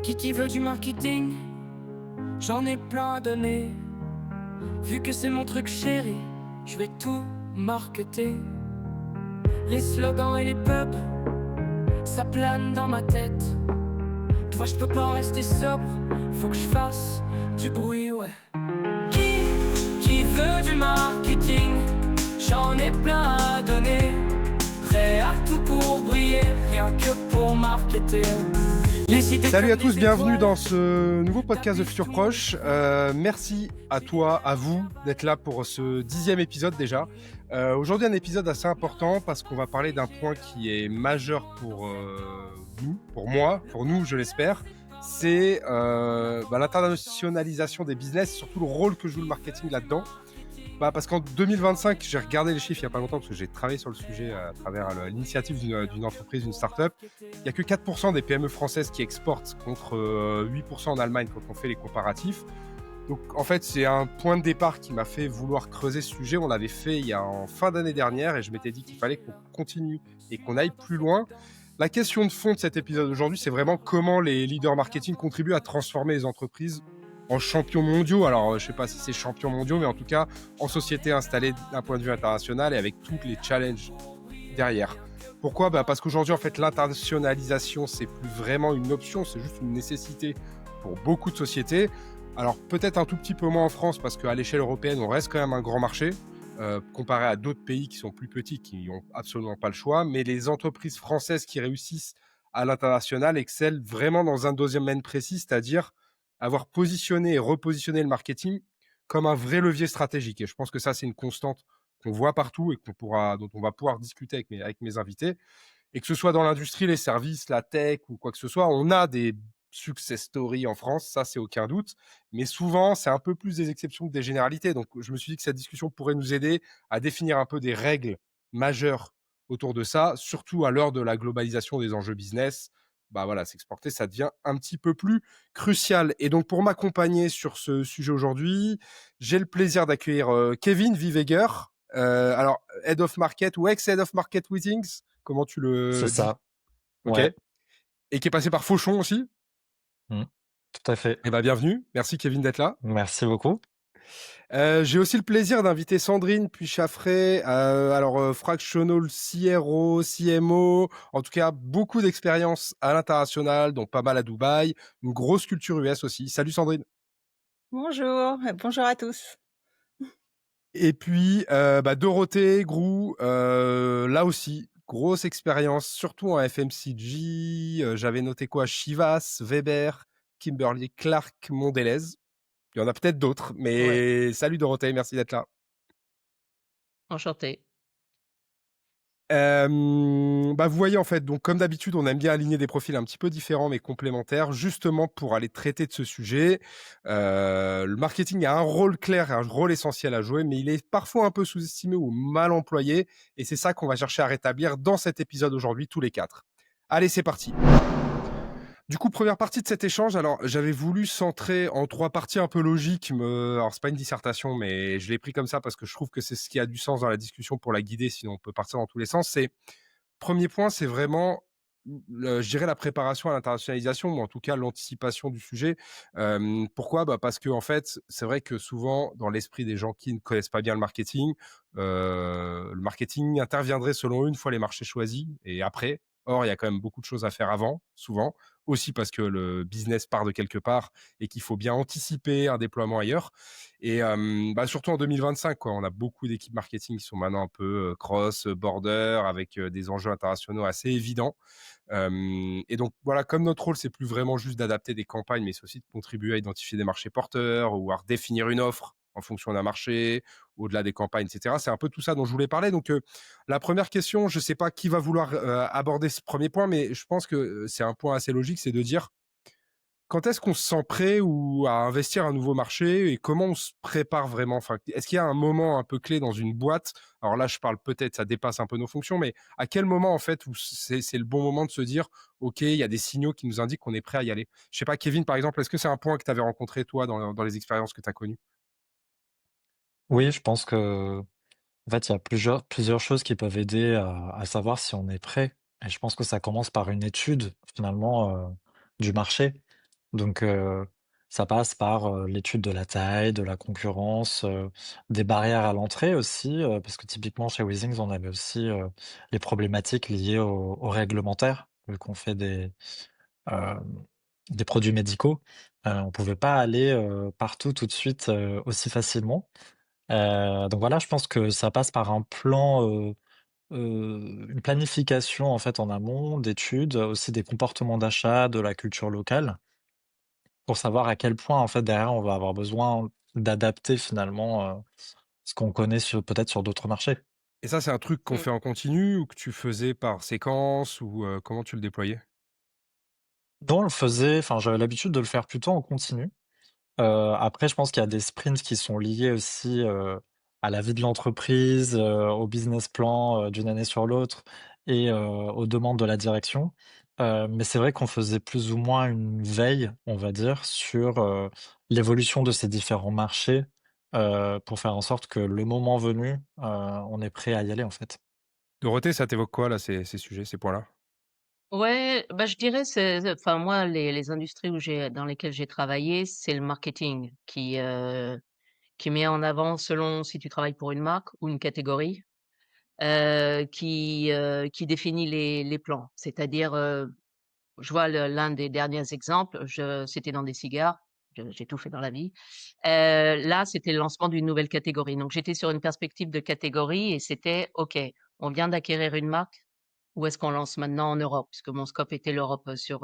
Qui veut du marketing, j'en ai plein à donner. Vu que c'est mon truc chéri, je vais tout marketer. Les slogans et les pubs, ça plane dans ma tête. Toi je peux pas rester sobre, faut que je fasse du bruit, ouais. Qui veut du marketing, j'en ai plein à donner. Prêt à tout pour briller, rien que pour marketer. Salut à tous, bienvenue dans ce nouveau podcast de Futur Proche. Merci à toi, à vous d'être là pour ce 10e épisode déjà. Aujourd'hui un épisode assez important parce qu'on va parler d'un point qui est majeur pour nous, pour moi, pour nous je l'espère. C'est l'internationalisation des business, surtout le rôle que joue le marketing là-dedans. Parce qu'en 2025, j'ai regardé les chiffres il n'y a pas longtemps parce que j'ai travaillé sur le sujet à travers l'initiative d'une entreprise, d'une start-up. Il n'y a que 4% des PME françaises qui exportent contre 8% en Allemagne quand on fait les comparatifs. Donc en fait, c'est un point de départ qui m'a fait vouloir creuser ce sujet. On l'avait fait en fin d'année dernière et je m'étais dit qu'il fallait qu'on continue et qu'on aille plus loin. La question de fond de cet épisode aujourd'hui, c'est vraiment comment les leaders marketing contribuent à transformer les entreprises en champions mondiaux. Alors, je ne sais pas si c'est champions mondiaux, mais en tout cas, en société installée d'un point de vue international et avec tous les challenges derrière. Pourquoi ? Parce qu'aujourd'hui, en fait, l'internationalisation, c'est plus vraiment une option, c'est juste une nécessité pour beaucoup de sociétés. Alors, peut-être un tout petit peu moins en France, parce qu'à l'échelle européenne, on reste quand même un grand marché, comparé à d'autres pays qui sont plus petits, qui n'ont absolument pas le choix. Mais les entreprises françaises qui réussissent à l'international excellent vraiment dans un domaine précis, c'est-à-dire avoir positionné et repositionné le marketing comme un vrai levier stratégique. Et je pense que ça, c'est une constante qu'on voit partout et dont on va pouvoir discuter avec mes invités. Et que ce soit dans l'industrie, les services, la tech ou quoi que ce soit, on a des success stories en France, ça, c'est aucun doute. Mais souvent, c'est un peu plus des exceptions que des généralités. Donc, je me suis dit que cette discussion pourrait nous aider à définir un peu des règles majeures autour de ça, surtout à l'heure de la globalisation des enjeux business. S'exporter, ça devient un petit peu plus crucial. Et donc, pour m'accompagner sur ce sujet aujourd'hui, j'ai le plaisir d'accueillir Kevin Viveger, alors Head of Market ou ex-Head of Market Withings, comment tu C'est le dis? ça, Ok. ouais. Et qui est passé par Fauchon aussi. Mmh. Tout à fait. Eh ben, bienvenue. Merci Kevin d'être là. Merci beaucoup. J'ai aussi le plaisir d'inviter Sandrine Puy-Chaffray, fractional CRO, CMO, en tout cas beaucoup d'expérience à l'international, dont pas mal à Dubaï, une grosse culture US aussi. Salut Sandrine. Bonjour, bonjour à tous. Et puis Dorothée Groux, là aussi, grosse expérience, surtout en FMCG. J'avais noté quoi? Chivas, Weber, Kimberly Clark, Mondelez. Il y en a peut-être d'autres, mais salut Dorothée, merci d'être là. Enchantée. Vous voyez en fait, donc comme d'habitude, on aime bien aligner des profils un petit peu différents mais complémentaires, justement pour aller traiter de ce sujet. Le marketing a un rôle clair, un rôle essentiel à jouer, mais il est parfois un peu sous-estimé ou mal employé, et c'est ça qu'on va chercher à rétablir dans cet épisode aujourd'hui, tous les 4. Allez, c'est parti. Du coup, première partie de cet échange, alors j'avais voulu centrer en 3 parties un peu logiques. Alors c'est pas une dissertation, mais je l'ai pris comme ça parce que je trouve que c'est ce qui a du sens dans la discussion pour la guider, sinon on peut partir dans tous les sens. Premier point, c'est vraiment, je dirais la préparation à l'internationalisation, ou en tout cas l'anticipation du sujet. Pourquoi ? Parce que en fait, c'est vrai que souvent, dans l'esprit des gens qui ne connaissent pas bien le marketing interviendrait selon eux une fois les marchés choisis et après. Or, il y a quand même beaucoup de choses à faire avant, souvent, aussi parce que le business part de quelque part et qu'il faut bien anticiper un déploiement ailleurs. Et surtout en 2025, quoi, on a beaucoup d'équipes marketing qui sont maintenant un peu cross-border, avec des enjeux internationaux assez évidents. Et donc, voilà, comme notre rôle, c'est plus vraiment juste d'adapter des campagnes, mais c'est aussi de contribuer à identifier des marchés porteurs ou à redéfinir une offre en fonction d'un marché, au-delà des campagnes, etc. C'est un peu tout ça dont je voulais parler. Donc, la première question, je ne sais pas qui va vouloir aborder ce premier point, mais je pense que c'est un point assez logique, c'est de dire quand est-ce qu'on se sent prêt ou à investir un nouveau marché et comment on se prépare vraiment? Enfin, est-ce qu'il y a un moment un peu clé dans une boîte? Alors là, je parle peut-être, ça dépasse un peu nos fonctions, mais à quel moment, en fait, où c'est le bon moment de se dire, OK, il y a des signaux qui nous indiquent qu'on est prêt à y aller? Je sais pas, Kevin, par exemple, est-ce que c'est un point que tu avais rencontré, toi, dans les expériences que tu as connues? Oui, je pense que en fait, il y a plusieurs choses qui peuvent aider à savoir si on est prêt et je pense que ça commence par une étude finalement, du marché. Donc ça passe par, l'étude de la taille, de la concurrence, des barrières à l'entrée aussi, parce que typiquement chez Weezings, on avait aussi, les problématiques liées au réglementaire, vu qu'on fait hem, des produits médicaux. On pouvait pas aller, partout tout de suite, aussi facilement. Donc voilà, je pense que ça passe par un plan, une planification en fait en amont, d'études, aussi des comportements d'achat, de la culture locale, pour savoir à quel point en fait derrière on va avoir besoin d'adapter finalement, ce qu'on connaît peut-être sur d'autres marchés. Et ça, c'est un truc qu'on Mmh. fait en continu ou que tu faisais par séquence ou comment tu le déployais? Nous on le faisait, enfin j'avais l'habitude de le faire plutôt en continu. Après, je pense qu'il y a des sprints qui sont liés aussi, à la vie de l'entreprise, au business plan, d'une année sur l'autre et aux demandes de la direction. Mais c'est vrai qu'on faisait plus ou moins une veille, on va dire, sur, l'évolution de ces différents marchés, pour faire en sorte que le moment venu, on est prêt à y aller, en fait. Dorothée, ça t'évoque quoi là, ces sujets, ces points-là? Ouais, bah, je dirais enfin moi les industries dans lesquelles j'ai travaillé, c'est le marketing qui met en avant selon si tu travailles pour une marque ou une catégorie, qui définit les plans. C'est-à-dire, je vois l'un des derniers exemples, c'était dans des cigares, j'ai tout fait dans la vie. Là, c'était le lancement d'une nouvelle catégorie. Donc j'étais sur une perspective de catégorie et c'était: «OK, on vient d'acquérir une marque, où est-ce qu'on lance maintenant en Europe?» puisque mon scope était l'Europe, sur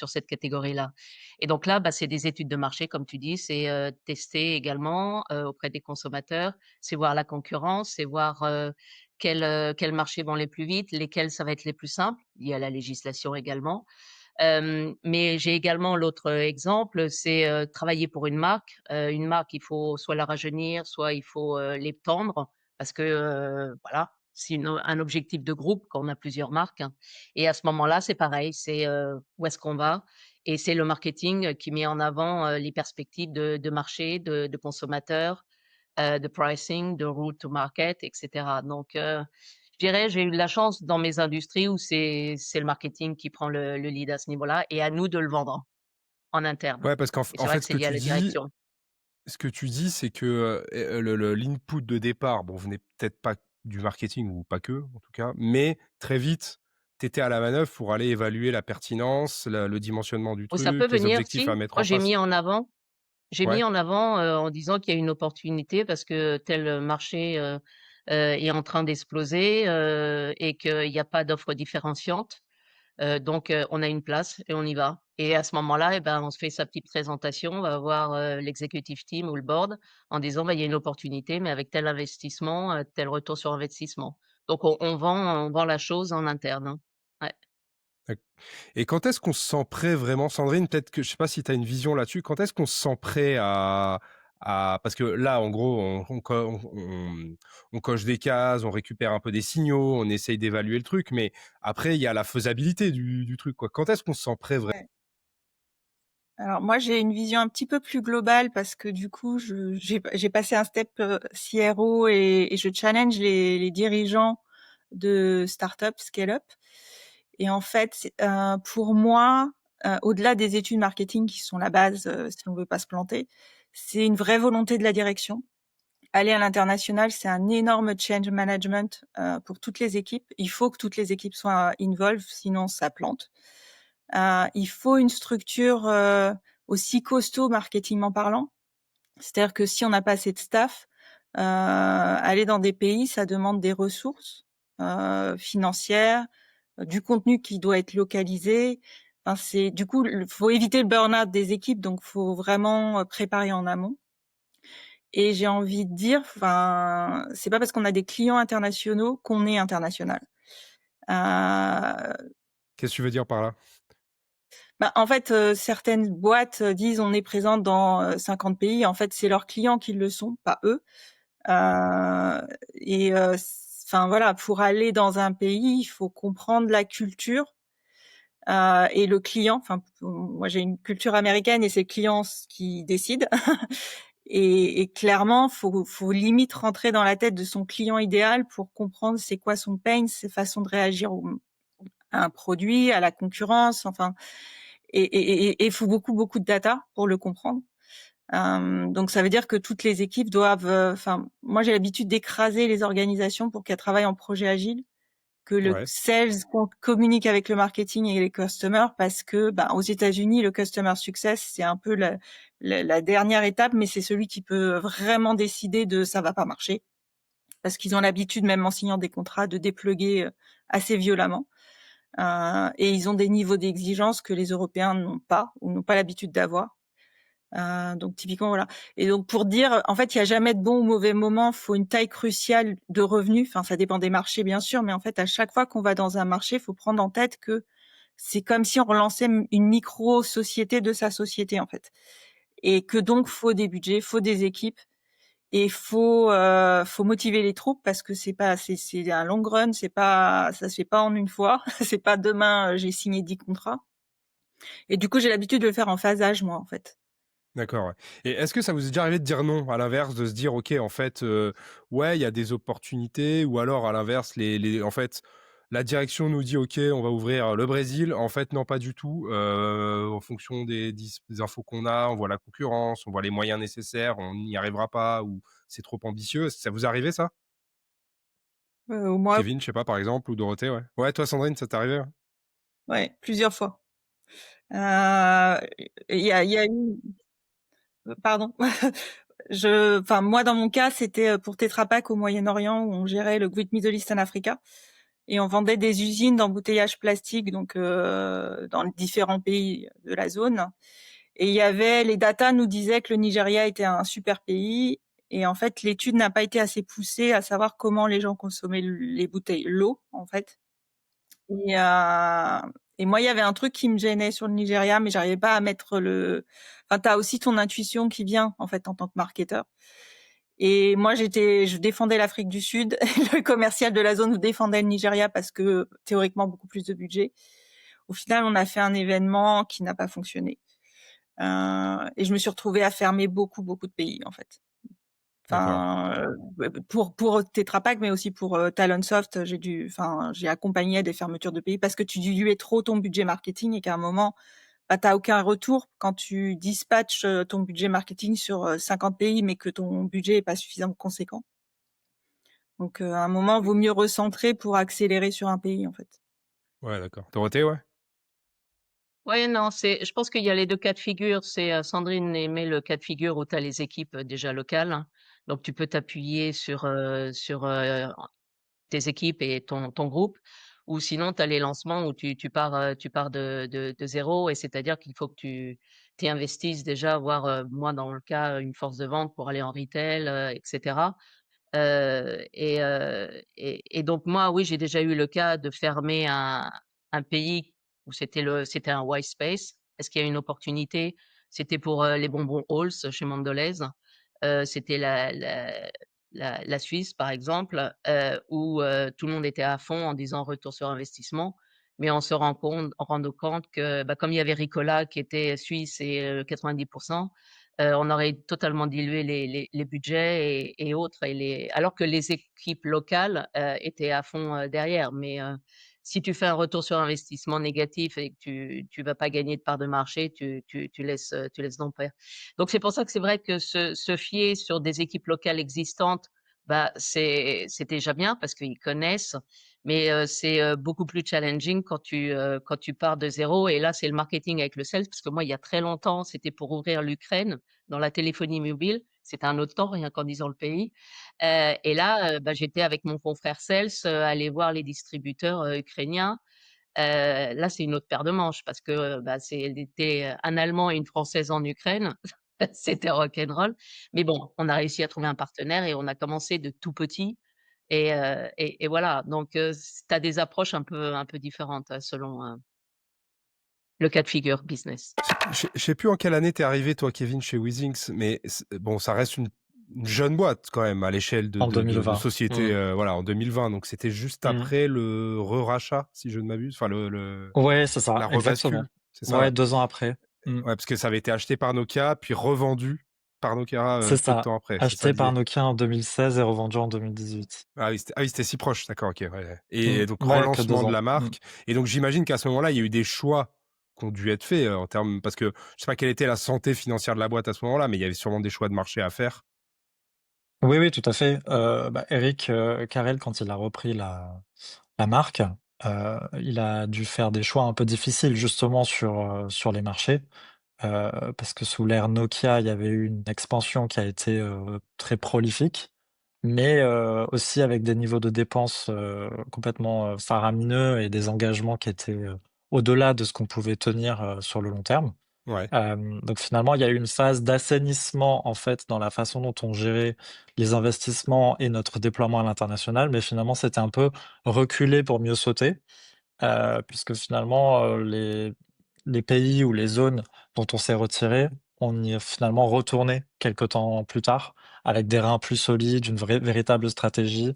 cette catégorie-là. Et donc là, bah, c'est des études de marché comme tu dis, c'est, tester également, auprès des consommateurs, c'est voir la concurrence, c'est voir, quels marchés vont les plus vite, lesquels ça va être les plus simples. Il y a la législation également. Mais j'ai également l'autre exemple, c'est, travailler pour une marque, il faut soit la rajeunir, soit il faut, l'étendre parce que, voilà, c'est un objectif de groupe quand on a plusieurs marques, hein. Et à ce moment-là, c'est pareil, c'est, où est-ce qu'on va? Et c'est le marketing qui met en avant, les perspectives de marché, de consommateurs, de pricing, de route to market et cetera. Donc je dirais, j'ai eu de la chance dans mes industries où c'est le marketing qui prend le lead à ce niveau-là et à nous de le vendre en interne. Ouais, parce Et en c'est vrai fait, que c'est lié à la direction. ce que tu dis, c'est que, le l'input de départ, bon, venait peut-être pas du marketing ou pas que, en tout cas, mais très vite, tu étais à la manœuvre pour aller évaluer la pertinence, le dimensionnement du Oui, ça peut truc, les venir objectifs à si. mettre Moi, en face. j'ai mis Ouais? en avant, en disant qu'il y a une opportunité parce que tel marché, est en train d'exploser, et qu'il y a pas d'offre différenciante. Donc on a une place et on y va et à ce moment-là et ben, on se fait sa petite présentation, on va voir, l'executive team ou le board en disant: «Bah, il y a une opportunité, mais avec tel investissement, tel retour sur investissement». Donc on vend la chose en interne, hein. Ouais. D'ac et quand est-ce qu'on se sent prêt vraiment, Sandrine, peut-être que je sais pas si tu as une vision là-dessus, quand est-ce qu'on se sent prêt parce que là, en gros, on coche des cases, on récupère un peu des signaux, on essaye d'évaluer le truc, mais après il y a la faisabilité du truc, quoi. Quand est-ce qu'on se sent prêt vraiment? Ouais. Alors moi, j'ai une vision un petit peu plus globale parce que du coup, j'ai passé un step CRO et je challenge les dirigeants de start-up, scale-up. Et en fait, pour moi, au-delà des études marketing qui sont la base, si on veut pas se planter, c'est une vraie volonté de la direction. Aller à l'international, c'est un énorme change management pour toutes les équipes. Il faut que toutes les équipes soient involved, sinon ça plante. Il faut une structure aussi costaud marketingment parlant. C'est-à-dire que si on n'a pas assez de staff, aller dans des pays, ça demande des ressources financières, du contenu qui doit être localisé. Enfin, c'est du coup, faut éviter le burn-out des équipes, donc faut vraiment préparer en amont. Et j'ai envie de dire, enfin, c'est pas parce qu'on a des clients internationaux qu'on est international. Euh, Qu'est-ce que tu veux dire par là? Bah, en fait, certaines boîtes disent on est présente dans 50 pays. En fait, c'est leurs clients qui le sont, pas eux. Et enfin voilà, pour aller dans un pays, il faut comprendre la culture et le client. Enfin, moi j'ai une culture américaine et c'est le client qui décide. Et clairement, faut limite rentrer dans la tête de son client idéal pour comprendre c'est quoi son pain, ses façons de réagir à un produit, à la concurrence. Enfin, et il faut beaucoup de data pour le comprendre. Donc ça veut dire que toutes les équipes doivent, moi j'ai l'habitude d'écraser les organisations pour qu'elles travaillent en projet agile, que le sales communique avec le marketing et les customers, parce que aux États-Unis le customer success c'est un peu la dernière étape, mais c'est celui qui peut vraiment décider de ça va pas marcher, parce qu'ils ont l'habitude, même en signant des contrats, de dépluguer assez violemment. Et ils ont des niveaux d'exigence que les Européens n'ont pas ou n'ont pas l'habitude d'avoir. Donc typiquement voilà. Et donc pour dire, en fait, il y a jamais de bon ou mauvais moment. Faut une taille cruciale de revenus. Enfin, ça dépend des marchés bien sûr, mais en fait, à chaque fois qu'on va dans un marché, faut prendre en tête que c'est comme si on relançait une micro société de sa société en fait, et que donc faut des budgets, faut des équipes, et faut motiver les troupes, parce que c'est un long run, ça se fait pas en une fois. C'est pas demain j'ai signé 10 contrats. Et du coup, j'ai l'habitude de le faire en phasage moi en fait. D'accord, ouais. Et est-ce que ça vous est déjà arrivé de dire non, à l'inverse, de se dire, OK, en fait, ouais, il y a des opportunités, ou alors à l'inverse, en fait, la direction nous dit, OK, on va ouvrir le Brésil. En fait, non, pas du tout. En fonction des infos qu'on a, on voit la concurrence, on voit les moyens nécessaires, on n'y arrivera pas, ou c'est trop ambitieux. Est-ce que ça vous est arrivé, ça? Moi, Kevin, je sais pas, par exemple, ou Dorothée, ouais. Ouais, toi, Sandrine, ça t'est arrivé? ouais, plusieurs fois. Il y a eu, pardon. Moi, dans mon cas, c'était pour Tetra Pak au Moyen-Orient, où on gérait le Great Middle East and Africa, et on vendait des usines d'embouteillage plastique, donc dans les différents pays de la zone. Et il y avait, les datas nous disaient que le Nigeria était un super pays, et en fait, l'étude n'a pas été assez poussée à savoir comment les gens consommaient les bouteilles, l'eau, en fait. Et moi, il y avait un truc qui me gênait sur le Nigeria, mais j'arrivais pas à mettre Enfin, t'as aussi ton intuition qui vient en fait en tant que marketeur. Et moi, je défendais l'Afrique du Sud. Le commercial de la zone nous défendait le Nigeria parce que théoriquement beaucoup plus de budget. Au final, on a fait un événement qui n'a pas fonctionné. Et je me suis retrouvée à fermer beaucoup de pays en fait. Enfin, pour Tetra Pak, mais aussi pour Talonsoft, j'ai accompagné à des fermetures de pays parce que tu diluais trop ton budget marketing, et qu'à un moment, t'as aucun retour quand tu dispatches ton budget marketing sur 50 pays, mais que ton budget est pas suffisamment conséquent. Donc, à un moment, vaut mieux recentrer pour accélérer sur un pays, en fait. Ouais, d'accord. Dorothée, ouais? Ouais, non, je pense qu'il y a les 2 cas de figure. Sandrine aimait le cas de figure où tu as les équipes, déjà locales. Donc tu peux t'appuyer sur tes équipes et ton groupe, ou sinon tu as les lancements où tu pars de 0, et c'est-à-dire qu'il faut que tu investisses déjà, voire, moi dans le cas, une force de vente pour aller en retail, et cetera. Et donc moi, oui, j'ai déjà eu le cas de fermer un pays où c'était un white space. Est-ce qu'il y a une opportunité? C'était pour, les bonbons Halls chez Mondelez. C'était la Suisse, par exemple, où, tout le monde était à fond en disant: «Retour sur investissement». Mais on se rendant compte que, comme il y avait Ricola qui était suisse, et 90, on aurait totalement dilué les budgets et autres, alors que les équipes locales, étaient à fond, derrière. Mais, si tu fais un retour sur investissement négatif et que tu vas pas gagner de part de marché, tu laisses donc faire. Donc c'est pour ça que c'est vrai que se fier sur des équipes locales existantes, c'est déjà bien parce qu'ils connaissent, mais, c'est, beaucoup plus challenging quand tu pars de zéro. Et là, c'est le marketing avec le sales, parce que moi, il y a très longtemps, c'était pour ouvrir l'Ukraine dans la téléphonie mobile. C'était un autre temps, rien qu'en disant le pays. Et là, j'étais avec mon confrère sales, aller voir les distributeurs, ukrainiens. Là, c'est une autre paire de manches parce que, c'était un Allemand et une Française en Ukraine. C'était rock'n'roll. Mais bon, on a réussi à trouver un partenaire et on a commencé de tout petit, et voilà. Donc, tu as des approches un peu différentes, selon, le cas de figure business. Je sais plus en quelle année t'es arrivé, toi, Kevin, chez Weezings, mais bon, ça reste une jeune boîte quand même à l'échelle En de 2020. société, voilà, en 2020. Donc c'était juste après le re-rachat, si je ne m'abuse, enfin Ouais, c'est ça, la exactement. rebascule, c'est ça? Ouais, 2 ans après. Ouais, parce que ça avait été acheté par Nokia, puis revendu par Nokia C'est peu de ça. temps après. C'est ça Acheté par l'idée. Nokia en 2016 et revendu en 2018. Ah oui, c'était si proche, d'accord, ok. Ouais. Et donc Ouais, que 2 relancement de ans. la marque. Et donc j'imagine qu'à ce moment-là, il y a eu des choix ont dû être faits en termes, parce que je sais pas quelle était la santé financière de la boîte à ce moment-là, mais il y avait sûrement des choix de marché à faire. Oui, oui, tout à fait. Eric, Carrel, quand il a repris la marque, il a dû faire des choix un peu difficiles justement sur les marchés. Parce que sous l'ère Nokia, il y avait eu une expansion qui a été, très prolifique, mais aussi avec des niveaux de dépenses, complètement, faramineux et des engagements qui étaient, au-delà de ce qu'on pouvait tenir, sur le long terme. Ouais. Donc finalement, il y a eu une phase d'assainissement, en fait, dans la façon dont on gérait les investissements et notre déploiement à l'international, mais finalement, c'était un peu reculer pour mieux sauter. Puisque finalement, les pays ou les zones dont on s'est retiré, on y est finalement retourné quelque temps plus tard avec des reins plus solides, une véritable stratégie.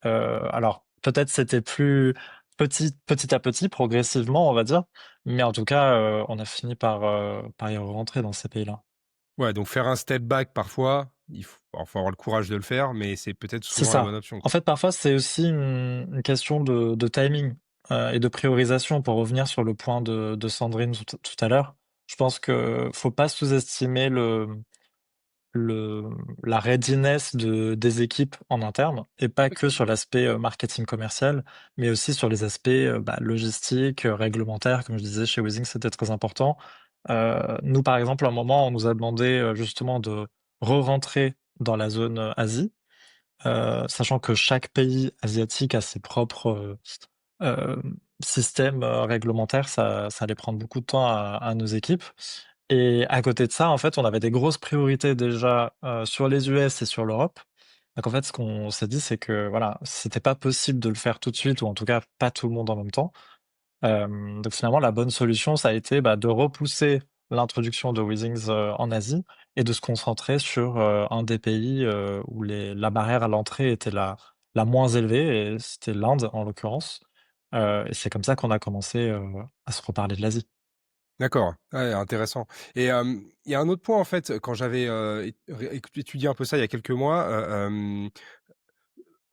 Alors peut-être c'était plus petit à petit, progressivement, on va dire, mais en tout cas, on a fini par y rentrer dans ces pays-là. Ouais, donc faire un step back parfois, faut avoir le courage de le faire, mais c'est peut-être C'est souvent la bonne ça. option, En quoi. fait, parfois, c'est aussi une question de timing, et de priorisation pour revenir sur le point de Sandrine tout à l'heure. Je pense que faut pas sous-estimer le la readiness des équipes en interne et pas que sur l'aspect, marketing commercial, mais aussi sur les aspects, logistiques, réglementaires. Comme je disais, chez Weezing, c'était très important. Nous, par exemple, à un moment, on nous a demandé, justement de re-rentrer dans la zone, Asie. Sachant que chaque pays asiatique a ses propres, systèmes, réglementaires, ça allait prendre beaucoup de temps à nos équipes et à côté de ça, en fait, on avait des grosses priorités déjà, sur les US et sur l'Europe. Donc en fait, ce qu'on s'est dit, c'est que voilà, c'était pas possible de le faire tout de suite ou en tout cas pas tout le monde en même temps. Donc finalement, la bonne solution, ça a été, bah, de repousser l'introduction de Weezings, en Asie et de se concentrer sur, un des pays, où la barrière à l'entrée était la moins élevée et c'était l'Inde, en l'occurrence. Et c'est comme ça qu'on a commencé, à se reparler de l'Asie. D'accord, ouais, intéressant. Et il y a un autre point, en fait, quand j'avais, étudié un peu ça il y a quelques mois,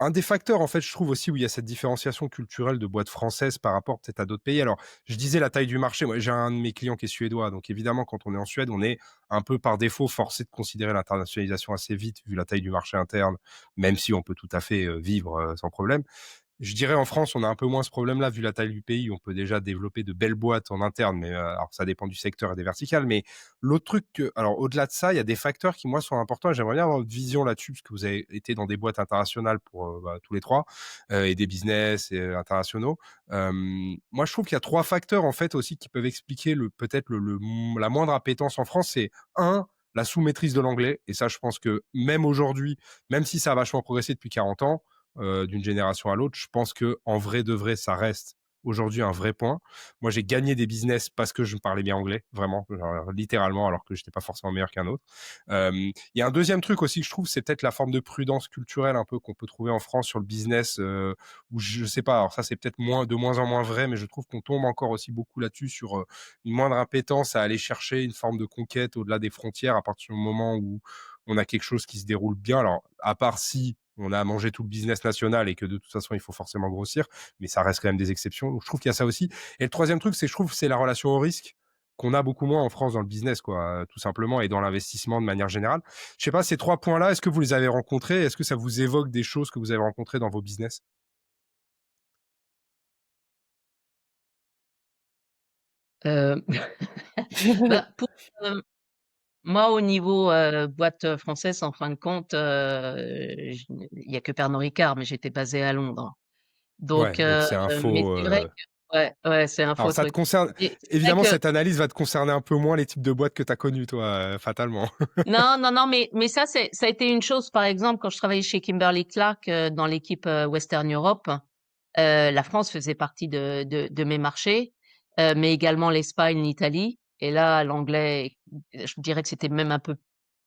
un des facteurs, en fait, je trouve aussi où il y a cette différenciation culturelle de boîtes françaises par rapport peut-être à d'autres pays. Alors, je disais la taille du marché. Moi, j'ai un de mes clients qui est suédois, donc évidemment, quand on est en Suède, on est un peu par défaut forcé de considérer l'internationalisation assez vite vu la taille du marché interne, même si on peut tout à fait, vivre, sans problème. Je dirais en France, on a un peu moins ce problème-là vu la taille du pays. On peut déjà développer de belles boîtes en interne, mais alors ça dépend du secteur et des verticales. Mais l'autre truc alors au-delà de ça, il y a des facteurs qui moi sont importants et j'aimerais bien avoir votre vision là-dessus parce que vous avez été dans des boîtes internationales pour tous les trois et des business internationaux. Moi, je trouve qu'il y a trois facteurs en fait aussi qui peuvent expliquer peut-être la moindre appétence en France. C'est un, la sous-maîtrise de l'anglais. Et ça, je pense que même aujourd'hui, même si ça a vachement progressé depuis 40 ans, d'une génération à l'autre. Je pense que en vrai de vrai, ça reste aujourd'hui un vrai point. Moi, j'ai gagné des business parce que je parlais bien anglais, vraiment, genre, littéralement, alors que j'étais pas forcément meilleur qu'un autre. Il y a un deuxième truc aussi que je trouve, c'est peut-être la forme de prudence culturelle un peu qu'on peut trouver en France sur le business, où je sais pas. Alors ça, c'est peut-être de moins en moins vrai, mais je trouve qu'on tombe encore aussi beaucoup là-dessus sur une moindre impétence à aller chercher une forme de conquête au-delà des frontières à partir du moment où on a quelque chose qui se déroule bien. Alors, à part si on a mangé tout le business national et que de toute façon, il faut forcément grossir, mais ça reste quand même des exceptions. Donc, je trouve qu'il y a ça aussi. Et le troisième truc, je trouve, c'est la relation au risque qu'on a beaucoup moins en France dans le business, quoi, tout simplement, et dans l'investissement de manière générale. Je sais pas, ces trois points-là, est-ce que vous les avez rencontrés? Est-ce que ça vous évoque des choses que vous avez rencontrées dans vos business? Heu, bah, pour, hem, moi, au niveau, boîte, française, en fin de compte, il y a que Pernod Ricard, mais j'étais basée à Londres. Donc Ouais, donc c'est un mais faux. c'est vrai que ouais, ouais, c'est un Alors, faux ça te truc concerne. et c'est vrai Évidemment, que cette analyse va te concerner un peu moins les types de boîtes que tu as connues, toi, fatalement. non, non, non, mais ça, ça a été une chose, par exemple, quand je travaillais chez Kimberly-Clark, dans l'équipe, Western Europe, la France faisait partie de mes marchés, mais également l'Espagne, l'Italie et là, l'anglais, je dirais que c'était même un peu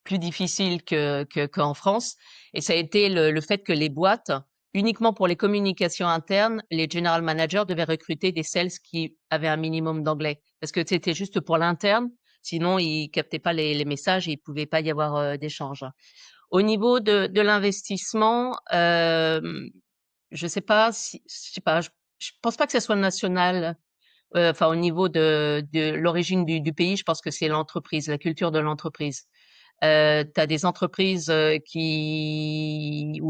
plus difficile qu'en France et ça a été le fait que les boîtes, uniquement pour les communications internes, les general managers devaient recruter des sales qui avaient un minimum d'anglais. Parce que c'était juste pour l'interne, sinon ils captaient pas les messages et il pouvait pas y avoir, d'échange. Au niveau de l'investissement, je sais pas, je pense pas que ça soit national. enfin au niveau de l'origine du pays, je pense que c'est l'entreprise, la culture de l'entreprise. Tu as des entreprises où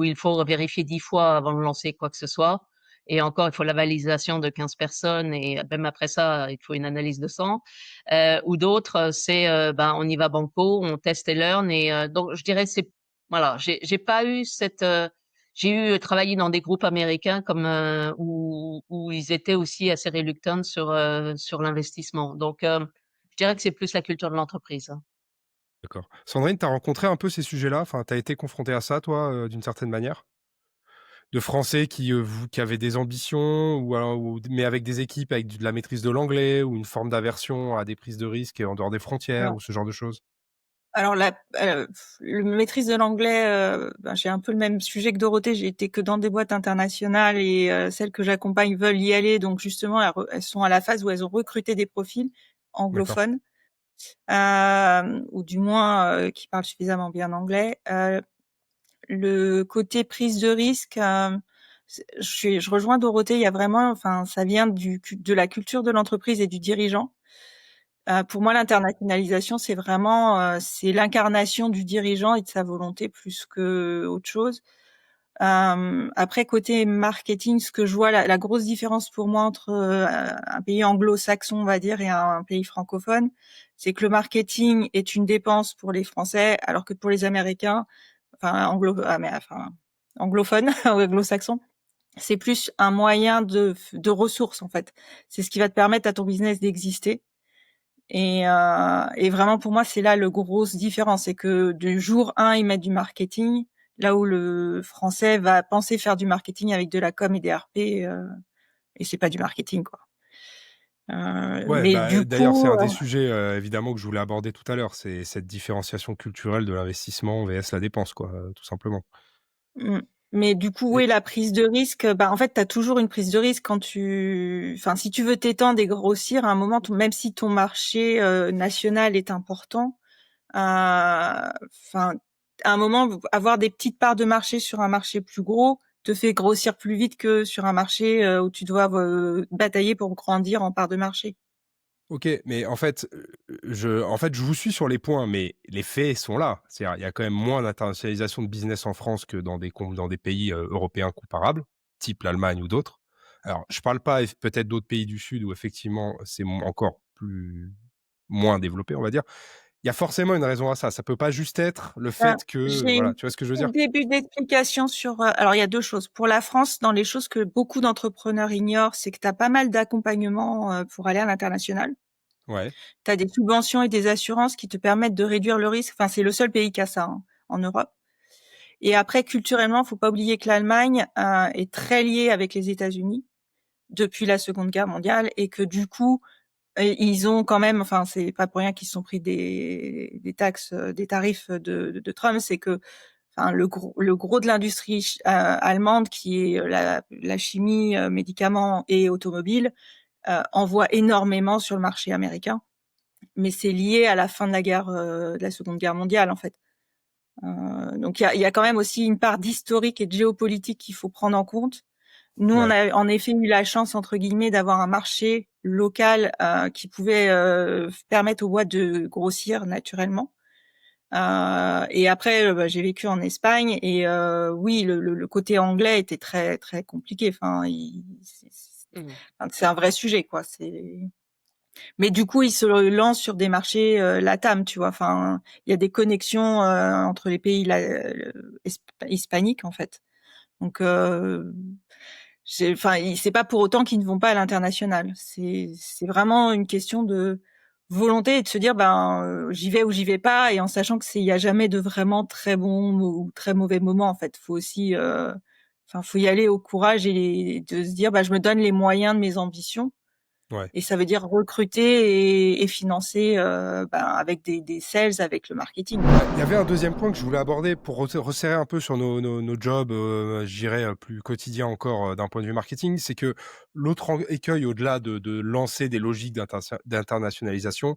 il faut vérifier 10 fois avant de lancer quoi que ce soit. Et encore, il faut la validation de 15 personnes et même après ça, il faut une analyse de sang. Ou d'autres, c'est ben, on y va banco, on teste et learn. Et donc, je dirais, c'est voilà, j'ai pas eu cette. J'ai eu travaillé dans des groupes américains comme où ils étaient aussi assez reluctants sur l'investissement. Donc, je dirais que c'est plus la culture de l'entreprise, hein. D'accord. Sandrine, tu as rencontré un peu ces sujets-là? Enfin, tu as été confrontée à ça, toi, d'une certaine manière? De Français qui avaient des ambitions ou alors mais avec des équipes avec de la maîtrise de l'anglais ou une forme d'aversion à des prises de risques en dehors des frontières ou ce genre de choses? Alors la le maîtrise de l'anglais, ben, j'ai un peu le même sujet que Dorothée. J'ai été que dans des boîtes internationales et celles que j'accompagne veulent y aller. Donc justement, elles sont à la phase où elles ont recruté des profils D'accord. anglophones, ou du moins, qui parlent suffisamment bien anglais. Le côté prise de risque, je rejoins Dorothée. Il y a vraiment, enfin, ça vient de la culture de l'entreprise et du dirigeant. Pour moi, l'internationalisation, c'est vraiment, c'est l'incarnation du dirigeant et de sa volonté plus qu'autre chose. Après côté marketing, ce que je vois, la grosse différence pour moi entre, un pays anglo-saxon, on va dire, et un pays francophone, c'est que le marketing est une dépense pour les Français, alors que pour les Américains, enfin anglophones ou anglo-saxons, c'est plus un moyen de ressources, en fait. C'est ce qui va te permettre à ton business d'exister. Et vraiment pour moi, c'est là le grosse différence, c'est que du jour 1, ils mettent du marketing, là où le français va penser faire du marketing avec de la com et des RP, et c'est pas du marketing, quoi. Ouais, Mais bah, du d'ailleurs, c'est coup, un des sujets, évidemment que je voulais aborder tout à l'heure, c'est cette différenciation culturelle de l'investissement vs la dépense, quoi, tout simplement. mmh, mais du coup, Et oui, la prise de risque, bah, en fait, tu as toujours une prise de risque quand enfin, si tu veux t'étendre et grossir, à un moment, même si ton marché national est important, enfin, à un moment, avoir des petites parts de marché sur un marché plus gros te fait grossir plus vite que sur un marché où tu dois batailler pour grandir en part de marché. OK, mais en fait, je vous suis sur les points, mais les faits sont là. C'est-à-dire, il y a quand même moins d'internationalisation de business en France que dans des pays, européens comparables, type l'Allemagne ou d'autres. Alors, je parle pas peut-être d'autres pays du Sud où effectivement c'est encore moins développé, on va dire. Il y a forcément une raison à ça. Ça peut pas juste être le Ben, fait que j'ai voilà, une tu vois ce que je veux tout dire? début d'explication sur. Alors, il y a deux choses. Pour la France, dans les choses que beaucoup d'entrepreneurs ignorent, c'est que tu as pas mal d'accompagnement pour aller à l'international. Ouais, Tu as des subventions et des assurances qui te permettent de réduire le risque. Enfin, c'est le seul pays qui a ça, hein, en Europe. Et après, culturellement, faut pas oublier que l'Allemagne est très liée avec les États-Unis depuis la Seconde Guerre mondiale et que du coup, ils ont quand même, enfin, c'est pas pour rien qu'ils se sont pris des taxes, des tarifs de Trump, c'est que, enfin, le gros de l'industrie allemande, qui est la chimie, médicaments et automobile, envoie énormément sur le marché américain. Mais c'est lié à la fin de de la Seconde Guerre mondiale, en fait. Donc il y a quand même aussi une part d'historique et de géopolitique qu'il faut prendre en compte. Nous, on ouais. a en effet eu la chance, entre guillemets, d'avoir un marché local qui pouvait permettre aux boîtes de grossir naturellement. Et après, bah, j'ai vécu en Espagne et oui, le côté anglais était très très compliqué. Enfin, Mmh. enfin, c'est un vrai sujet, quoi. Mais du coup, ils se lancent sur des marchés LATAM, tu vois. Enfin, il y a des connexions entre les pays hispaniques, en fait. Donc, enfin, c'est pas pour autant qu'ils ne vont pas à l'international. C'est vraiment une question de volonté et de se dire, ben, j'y vais ou j'y vais pas, et en sachant que il y a jamais de vraiment très bon ou très mauvais moment, en fait. Faut aussi, enfin, faut y aller au courage et de se dire, bah, je me donne les moyens de mes ambitions. Ouais. Et ça veut dire recruter et financer, ben, avec des sales, avec le marketing, quoi. Il y avait un deuxième point que je voulais aborder pour resserrer un peu sur nos jobs, je dirais, plus quotidiens encore, d'un point de vue marketing. C'est que l'autre écueil au-delà de lancer des logiques d'internationalisation,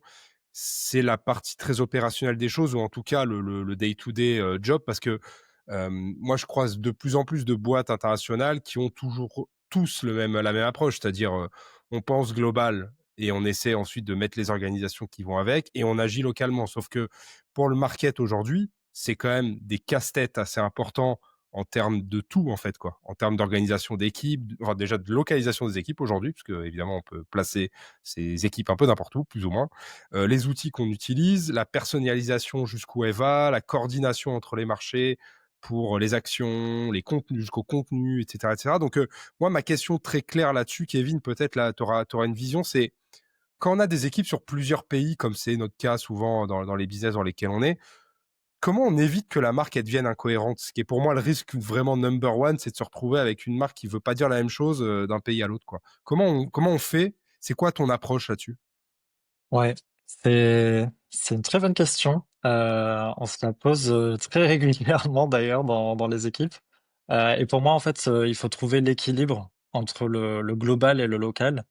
c'est la partie très opérationnelle des choses ou en tout cas le day to day, job parce que, moi je croise de plus en plus de boîtes internationales qui ont toujours tous la même approche. C'est-à-dire, on pense global et on essaie ensuite de mettre les organisations qui vont avec et on agit localement. Sauf que pour le market aujourd'hui, c'est quand même des casse-têtes assez importants en termes de tout, en fait, quoi. En termes d'organisation d'équipe, enfin, déjà de localisation des équipes aujourd'hui, parce que évidemment, on peut placer ces équipes un peu n'importe où, plus ou moins. Les outils qu'on utilise, la personnalisation jusqu'où elle va, la coordination entre les marchés pour les actions, les contenus jusqu'au contenu, etc., etc. Donc, moi, ma question très claire là-dessus, Kevin, peut-être là, tu auras une vision, c'est quand on a des équipes sur plusieurs pays, comme c'est notre cas souvent dans les business dans lesquels on est, comment on évite que la marque elle devienne incohérente? Ce qui est pour moi le risque vraiment number one, c'est de se retrouver avec une marque qui veut pas dire la même chose d'un pays à l'autre, quoi. Comment on fait? C'est quoi ton approche là-dessus? Ouais, c'est une très bonne question. On se la pose, très régulièrement d'ailleurs dans les équipes. Et pour moi, en fait, il faut trouver l'équilibre entre le global et le local.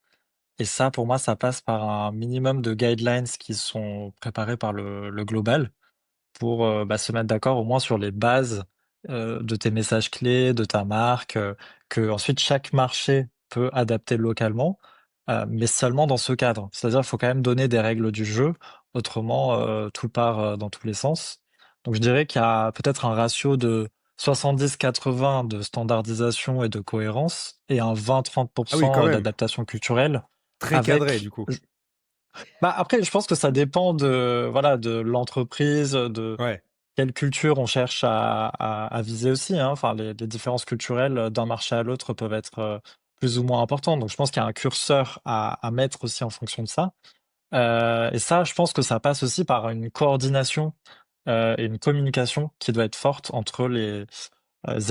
Et ça, pour moi, ça passe par un minimum de guidelines qui sont préparés par le global pour, se mettre d'accord au moins sur les bases, de tes messages clés, de ta marque, que ensuite chaque marché peut adapter localement, mais seulement dans ce cadre. C'est-à-dire, il faut quand même donner des règles du jeu, autrement, tout part, dans tous les sens. Donc je dirais qu'il y a peut-être un ratio de 70-80 de standardisation et de cohérence et un Ah oui, quand 20-30 même. d'adaptation culturelle Très cadré du avec coup. bah, après, je pense que ça dépend de, voilà, de l'entreprise, de Ouais. quelle culture on cherche à viser aussi, hein. Enfin, les différences culturelles, d'un marché à l'autre peuvent être, plus ou moins importantes. Donc je pense qu'il y a un curseur à mettre aussi en fonction de ça. Et ça, je pense que ça passe aussi par une coordination, et une communication qui doit être forte entre les,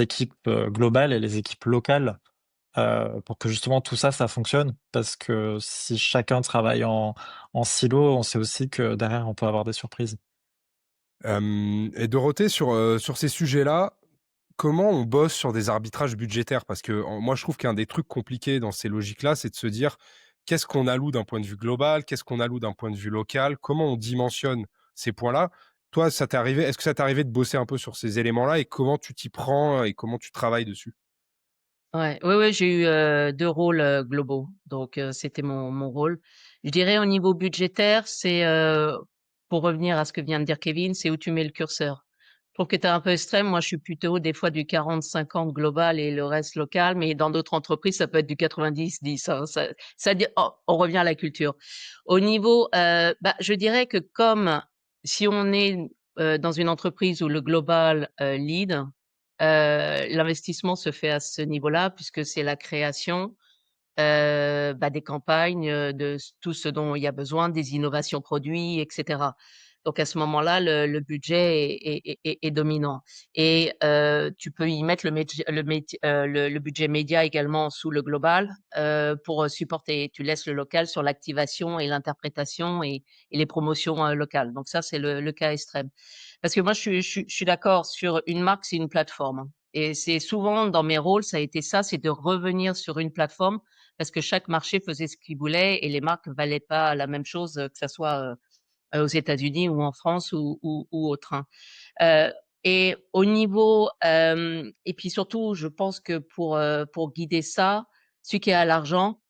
équipes, globales et les équipes locales. Pour que justement tout ça, ça fonctionne. Parce que si chacun travaille en silo, on sait aussi que derrière, on peut avoir des surprises. Et Dorothée, sur ces sujets-là, comment on bosse sur des arbitrages budgétaires? Parce que moi, je trouve qu'un des trucs compliqués dans ces logiques-là, c'est de se dire qu'est-ce qu'on alloue d'un point de vue global, qu'est-ce qu'on alloue d'un point de vue local, comment on dimensionne ces points-là. Toi, ça t'est arrivé, est-ce que ça t'est arrivé de bosser un peu sur ces éléments-là et comment tu t'y prends et comment tu travailles dessus? Ouais, oui, oui, j'ai eu, 2 rôles, globaux, donc c'était mon rôle. Je dirais au niveau budgétaire, c'est, pour revenir à ce que vient de dire Kevin, c'est où tu mets le curseur. Je trouve que tu es un peu extrême, moi je suis plutôt des fois du 40-50 global et le reste local, mais dans d'autres entreprises, ça peut être du 90-10, hein, ça dit on revient à la culture. Au niveau, je dirais que comme si on est, dans une entreprise où le global, lead. L'investissement se fait à ce niveau-là puisque c'est la création, des campagnes, de tout ce dont il y a besoin, des innovations produits et cetera. Donc à ce moment-là, le budget est dominant et tu peux y mettre le budget média également sous le global, pour, supporter. Tu laisses le local sur l'activation et l'interprétation et les promotions, locales. Donc ça, c'est le cas extrême. Parce que moi, je suis d'accord sur une marque, c'est une plateforme, hein, et c'est souvent dans mes rôles, ça a été ça, c'est de revenir sur une plateforme parce que chaque marché faisait ce qu'il voulait et les marques valaient pas la même chose, que ça soit, aux États-Unis ou en France ou autre, hein. Heu et au niveau, et puis surtout, je pense que pour guider ça, celui qui a l'argent,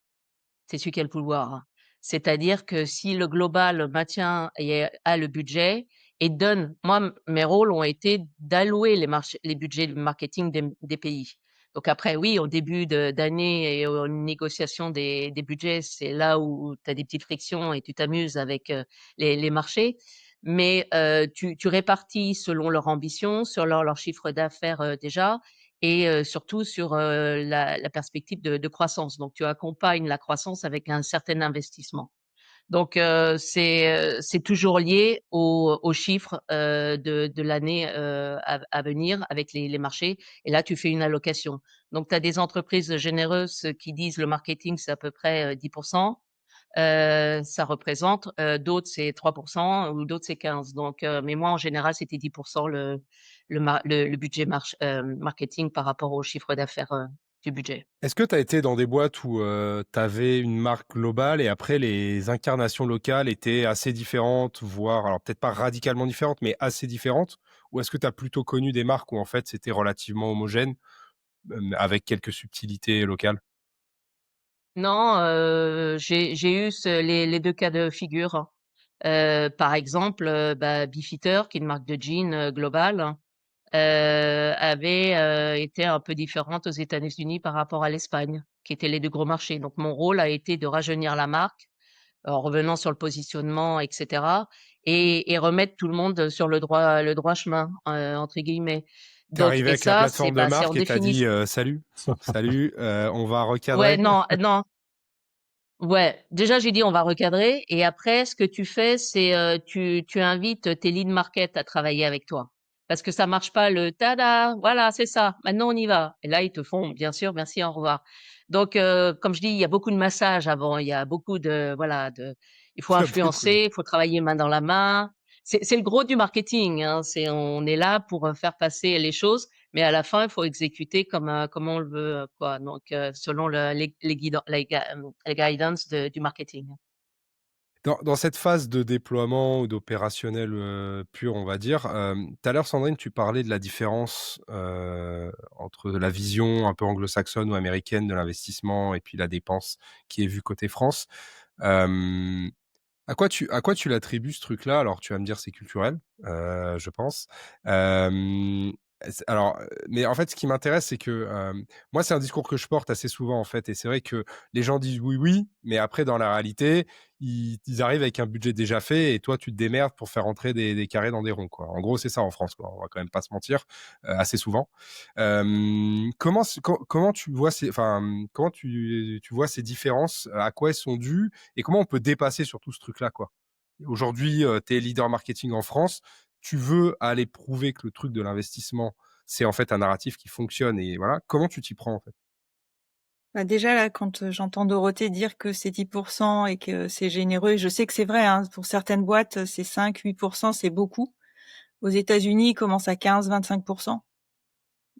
c'est celui qui a le pouvoir, hein. C'est-à-dire que si le global maintient et a le budget et donne moi, mes rôles ont été d'allouer les budgets de marketing des pays. Donc après oui, au début d'année et aux négociations des budgets, c'est là où tu as des petites frictions et tu t'amuses avec, les marchés. Mais, tu répartis selon leur ambition, sur leur chiffre d'affaires, déjà et surtout sur, la perspective de croissance. Donc tu accompagnes la croissance avec un certain investissement. Donc c'est toujours lié aux chiffres, de l'année, à venir avec les marchés et là tu fais une allocation. Donc tu as des entreprises généreuses qui disent: «Le marketing, c'est à peu près, 10 ça représente, d'autres c'est 3 ou d'autres c'est 15 donc mais moi en général c'était 10 le budget marketing par rapport au chiffre d'affaires, du budget. Est-ce que tu as été dans des boîtes où tu avais une marque globale et après les incarnations locales étaient assez différentes, voire alors peut-être pas radicalement différentes, mais assez différentes? Ou est-ce que tu as plutôt connu des marques où en fait c'était relativement homogène, avec quelques subtilités locales? Non, j'ai eu les 2 cas de figure. Par exemple, bah, Beefeater, qui est une marque de jeans, globale, avait, été un peu différente aux États-Unis par rapport à l'Espagne, qui étaient les 2 gros marchés. Donc mon rôle a été de rajeunir la marque, en revenant sur le positionnement et cetera, et remettre tout le monde sur le droit chemin, entre guillemets. T'es Donc arrivé et avec la ça, c'est, plateforme de bah, c'est en marque et t'as dit définition. salut, salut, on va Ouais, recadrer. non, non. Ouais, déjà j'ai dit on va recadrer et après ce que tu fais c'est tu invites tes lead market à travailler avec toi. Parce que ça marche pas le tada, voilà, c'est ça. Maintenant on y va. Et là ils te font bien sûr, merci, au revoir. Donc comme je dis, il y a beaucoup de massages avant, il y a beaucoup de voilà de il faut Il y a beaucoup de... influencer, il faut travailler main dans la main. C'est le gros du marketing, hein, c'est on est là pour faire passer les choses, mais à la fin, il faut exécuter comme on le veut, quoi. Donc, selon les guidance du marketing. Dans cette phase de déploiement ou d'opérationnel pur, on va dire, tout à l'heure, Sandrine, tu parlais de la différence entre la vision un peu anglo-saxonne ou américaine de l'investissement et puis la dépense qui est vue côté France. Euh, à quoi tu l'attribues ce truc-là? Alors, tu vas me dire c'est culturel, je pense. Alors, mais en fait, ce qui m'intéresse, c'est que moi, c'est un discours que je porte assez souvent, en fait, et c'est vrai que les gens disent oui, oui, mais après, dans la réalité, ils arrivent avec un budget déjà fait, et toi, tu te démerdes pour faire entrer des carrés dans des ronds, quoi. En gros, c'est ça en France, quoi. On va quand même pas se mentir, assez souvent. Comment tu vois comment tu vois ces différences? À quoi elles sont dues? Et comment on peut dépasser surtout ce truc-là, quoi? Aujourd'hui, tu es leader marketing en France, tu veux aller prouver que le truc de l'investissement, c'est en fait un narratif qui fonctionne et voilà. Comment tu t'y prends, en fait? Bah, déjà là, quand, j'entends Dorothée dire que c'est 10 et que c'est généreux, je sais que c'est vrai, hein, pour certaines boîtes, c'est 5-8 c'est beaucoup. Aux États-Unis, ils commencent à 15-25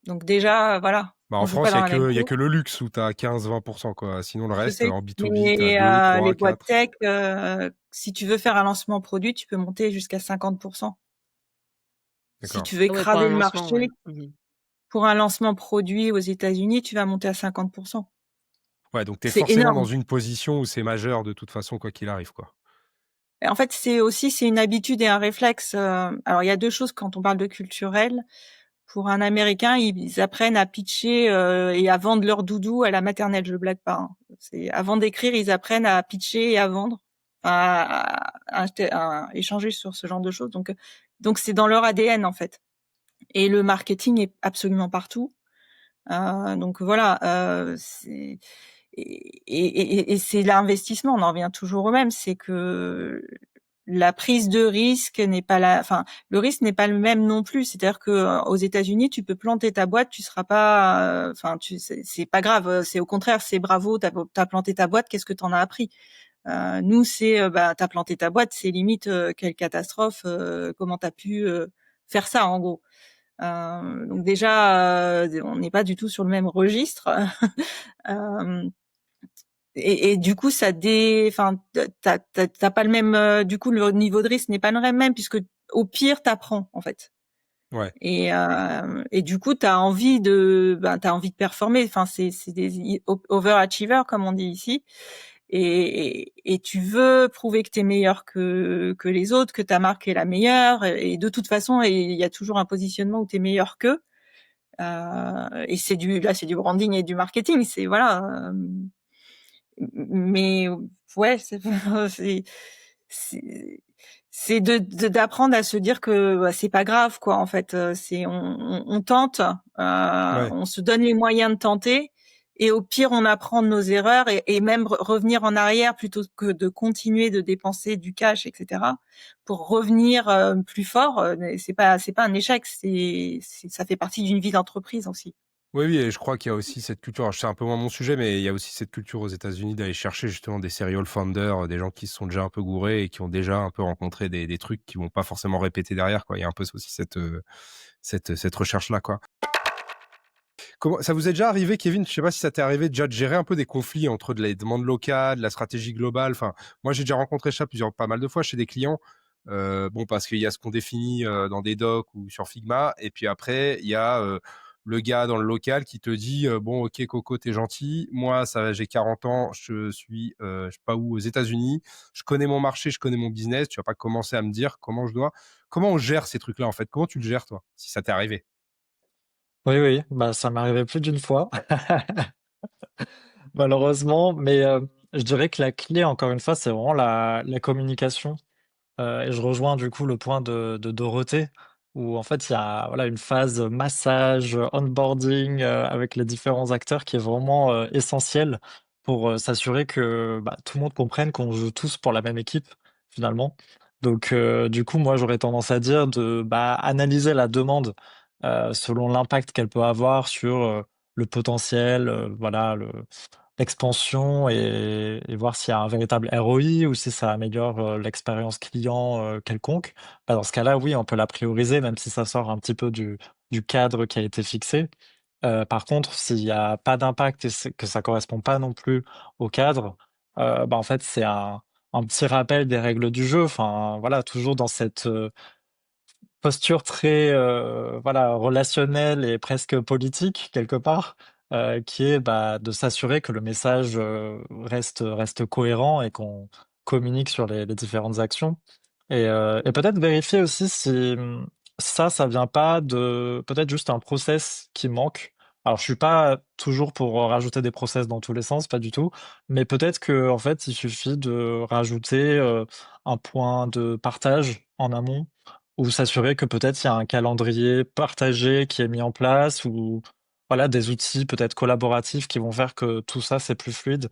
Donc déjà, voilà, Bah, on en joue pas France, dans la même il y a cour. que le luxe où tu as 15-20 quoi. Sinon, le Je reste, sais, en B2B, tu as mais 2, les 3, boîtes 4. tech, si tu veux faire un lancement produit, tu peux monter jusqu'à 50 Si D'accord. tu veux Ah ouais, pour écraser un le lancement, ouais. marché, pour un lancement produit aux États-Unis, tu vas monter à 50 Ouais, donc tu es C'est forcément dans énorme. une position où c'est majeur de toute façon, quoi qu'il arrive, quoi. Et en fait, c'est une habitude et un réflexe. Alors, il y a 2 choses quand on parle de culturel. Pour un Américain, ils apprennent à pitcher et à vendre leur doudou à la maternelle. Je blague pas, hein. C'est avant d'écrire, ils apprennent à pitcher et à vendre, à échanger sur ce genre de choses. Donc c'est dans leur ADN en fait. Et le marketing est absolument partout. Donc voilà, et c'est l'investissement. On en revient toujours au même, c'est que la prise de risque n'est pas enfin, le risque n'est pas le même non plus. C'est-à-dire que aux États-Unis, tu peux planter ta boîte, tu seras pas, enfin, c'est pas grave. C'est au contraire, c'est bravo, t'as planté ta boîte, qu'est-ce que t'en as appris? Nous, c'est, bah, t'as planté ta boîte, c'est limite, quelle catastrophe, comment t'as pu faire ça, en gros. Donc déjà, on n'est pas du tout sur le même registre. euh, et du coup, enfin, t'as pas le même, du coup, le niveau de risque n'est pas le même puisque au pire, t'apprends en fait. Ouais. Et du coup, t'as envie de performer. Enfin, c'est des overachievers comme on dit ici. Et tu veux prouver que t'es meilleur que les autres, que ta marque est la meilleure. Et de toute façon, il y a toujours un positionnement où t'es meilleur qu'eux. Et c'est du branding et du marketing. C'est voilà. Mais ouais, c'est c'est c'est d'apprendre à se dire que bah, c'est pas grave quoi. En fait, c'est on tente, Ouais. on se donne les moyens de tenter. Et au pire, on apprend de nos erreurs et même revenir en arrière plutôt que de continuer de dépenser du cash, etc. Pour revenir plus fort. C'est pas un échec, ça fait partie d'une vie d'entreprise aussi. Oui, oui, et je crois qu'il y a aussi cette culture, alors c'est un peu moins mon sujet, mais il y a aussi cette culture aux États-Unis d'aller chercher justement des serial founders, des gens qui se sont déjà un peu gourés et qui ont déjà un peu rencontré des trucs qui vont pas forcément répéter derrière, quoi. Il y a un peu aussi cette recherche-là, quoi. Ça vous est déjà arrivé, Kevin, je sais pas si ça t'est arrivé déjà de gérer un peu des conflits entre les demandes locales, la stratégie globale. Enfin, moi, j'ai déjà rencontré ça pas mal de fois chez des clients. Bon, parce qu'il y a ce qu'on définit dans des docs ou sur Figma, et puis après, il y a le gars dans le local qui te dit bon, ok, Coco, t'es gentil. Moi, j'ai 40 ans, je suis, je sais pas où, aux États-Unis. Je connais mon marché, je connais mon business. Tu vas pas commencer à me dire comment on gère ces trucs-là, en fait. Comment tu le gères, toi, si ça t'est arrivé? Oui, oui, bah, ça m'est arrivé plus d'une fois, malheureusement, mais je dirais que la clé, encore une fois, c'est vraiment la communication. Et je rejoins du coup le point de Dorothée, où en fait il y a voilà, une phase massage, onboarding avec les différents acteurs qui est vraiment essentielle pour s'assurer que bah, tout le monde comprenne qu'on joue tous pour la même équipe finalement. Donc du coup moi j'aurais tendance à dire de bah, analyser la demande selon l'impact qu'elle peut avoir sur le potentiel, voilà, l'expansion et voir s'il y a un véritable ROI ou si ça améliore l'expérience client quelconque. Bah, dans ce cas-là, oui, on peut la prioriser, même si ça sort un petit peu du cadre qui a été fixé. Par contre, s'il n'y a pas d'impact et que ça correspond pas non plus au cadre, bah, en fait, c'est un petit rappel des règles du jeu. Enfin, voilà, toujours dans cette posture très voilà, relationnelle et presque politique quelque part, qui est bah, de s'assurer que le message reste cohérent et qu'on communique sur les différentes actions. Et peut-être vérifier aussi si ça vient pas de peut-être juste un process qui manque. Alors je suis pas toujours pour rajouter des process dans tous les sens, pas du tout, mais peut-être que en fait il suffit de rajouter un point de partage en amont ou s'assurer que peut-être il y a un calendrier partagé qui est mis en place ou voilà, des outils peut-être collaboratifs qui vont faire que tout ça, c'est plus fluide,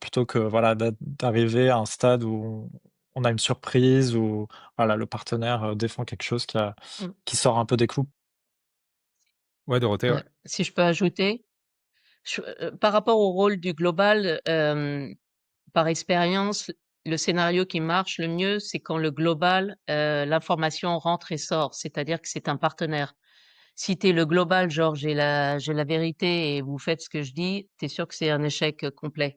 plutôt que voilà, d'arriver à un stade où on a une surprise ou voilà, le partenaire, défend quelque chose Mmh. qui sort un peu des clous. Ouais, Dorothée, ouais. Si je peux ajouter, par rapport au rôle du global, par expérience, le scénario qui marche le mieux, c'est quand le global, l'information rentre et sort, c'est-à-dire que c'est un partenaire. Si tu es le global, genre j'ai la vérité et vous faites ce que je dis, tu es sûr que c'est un échec complet.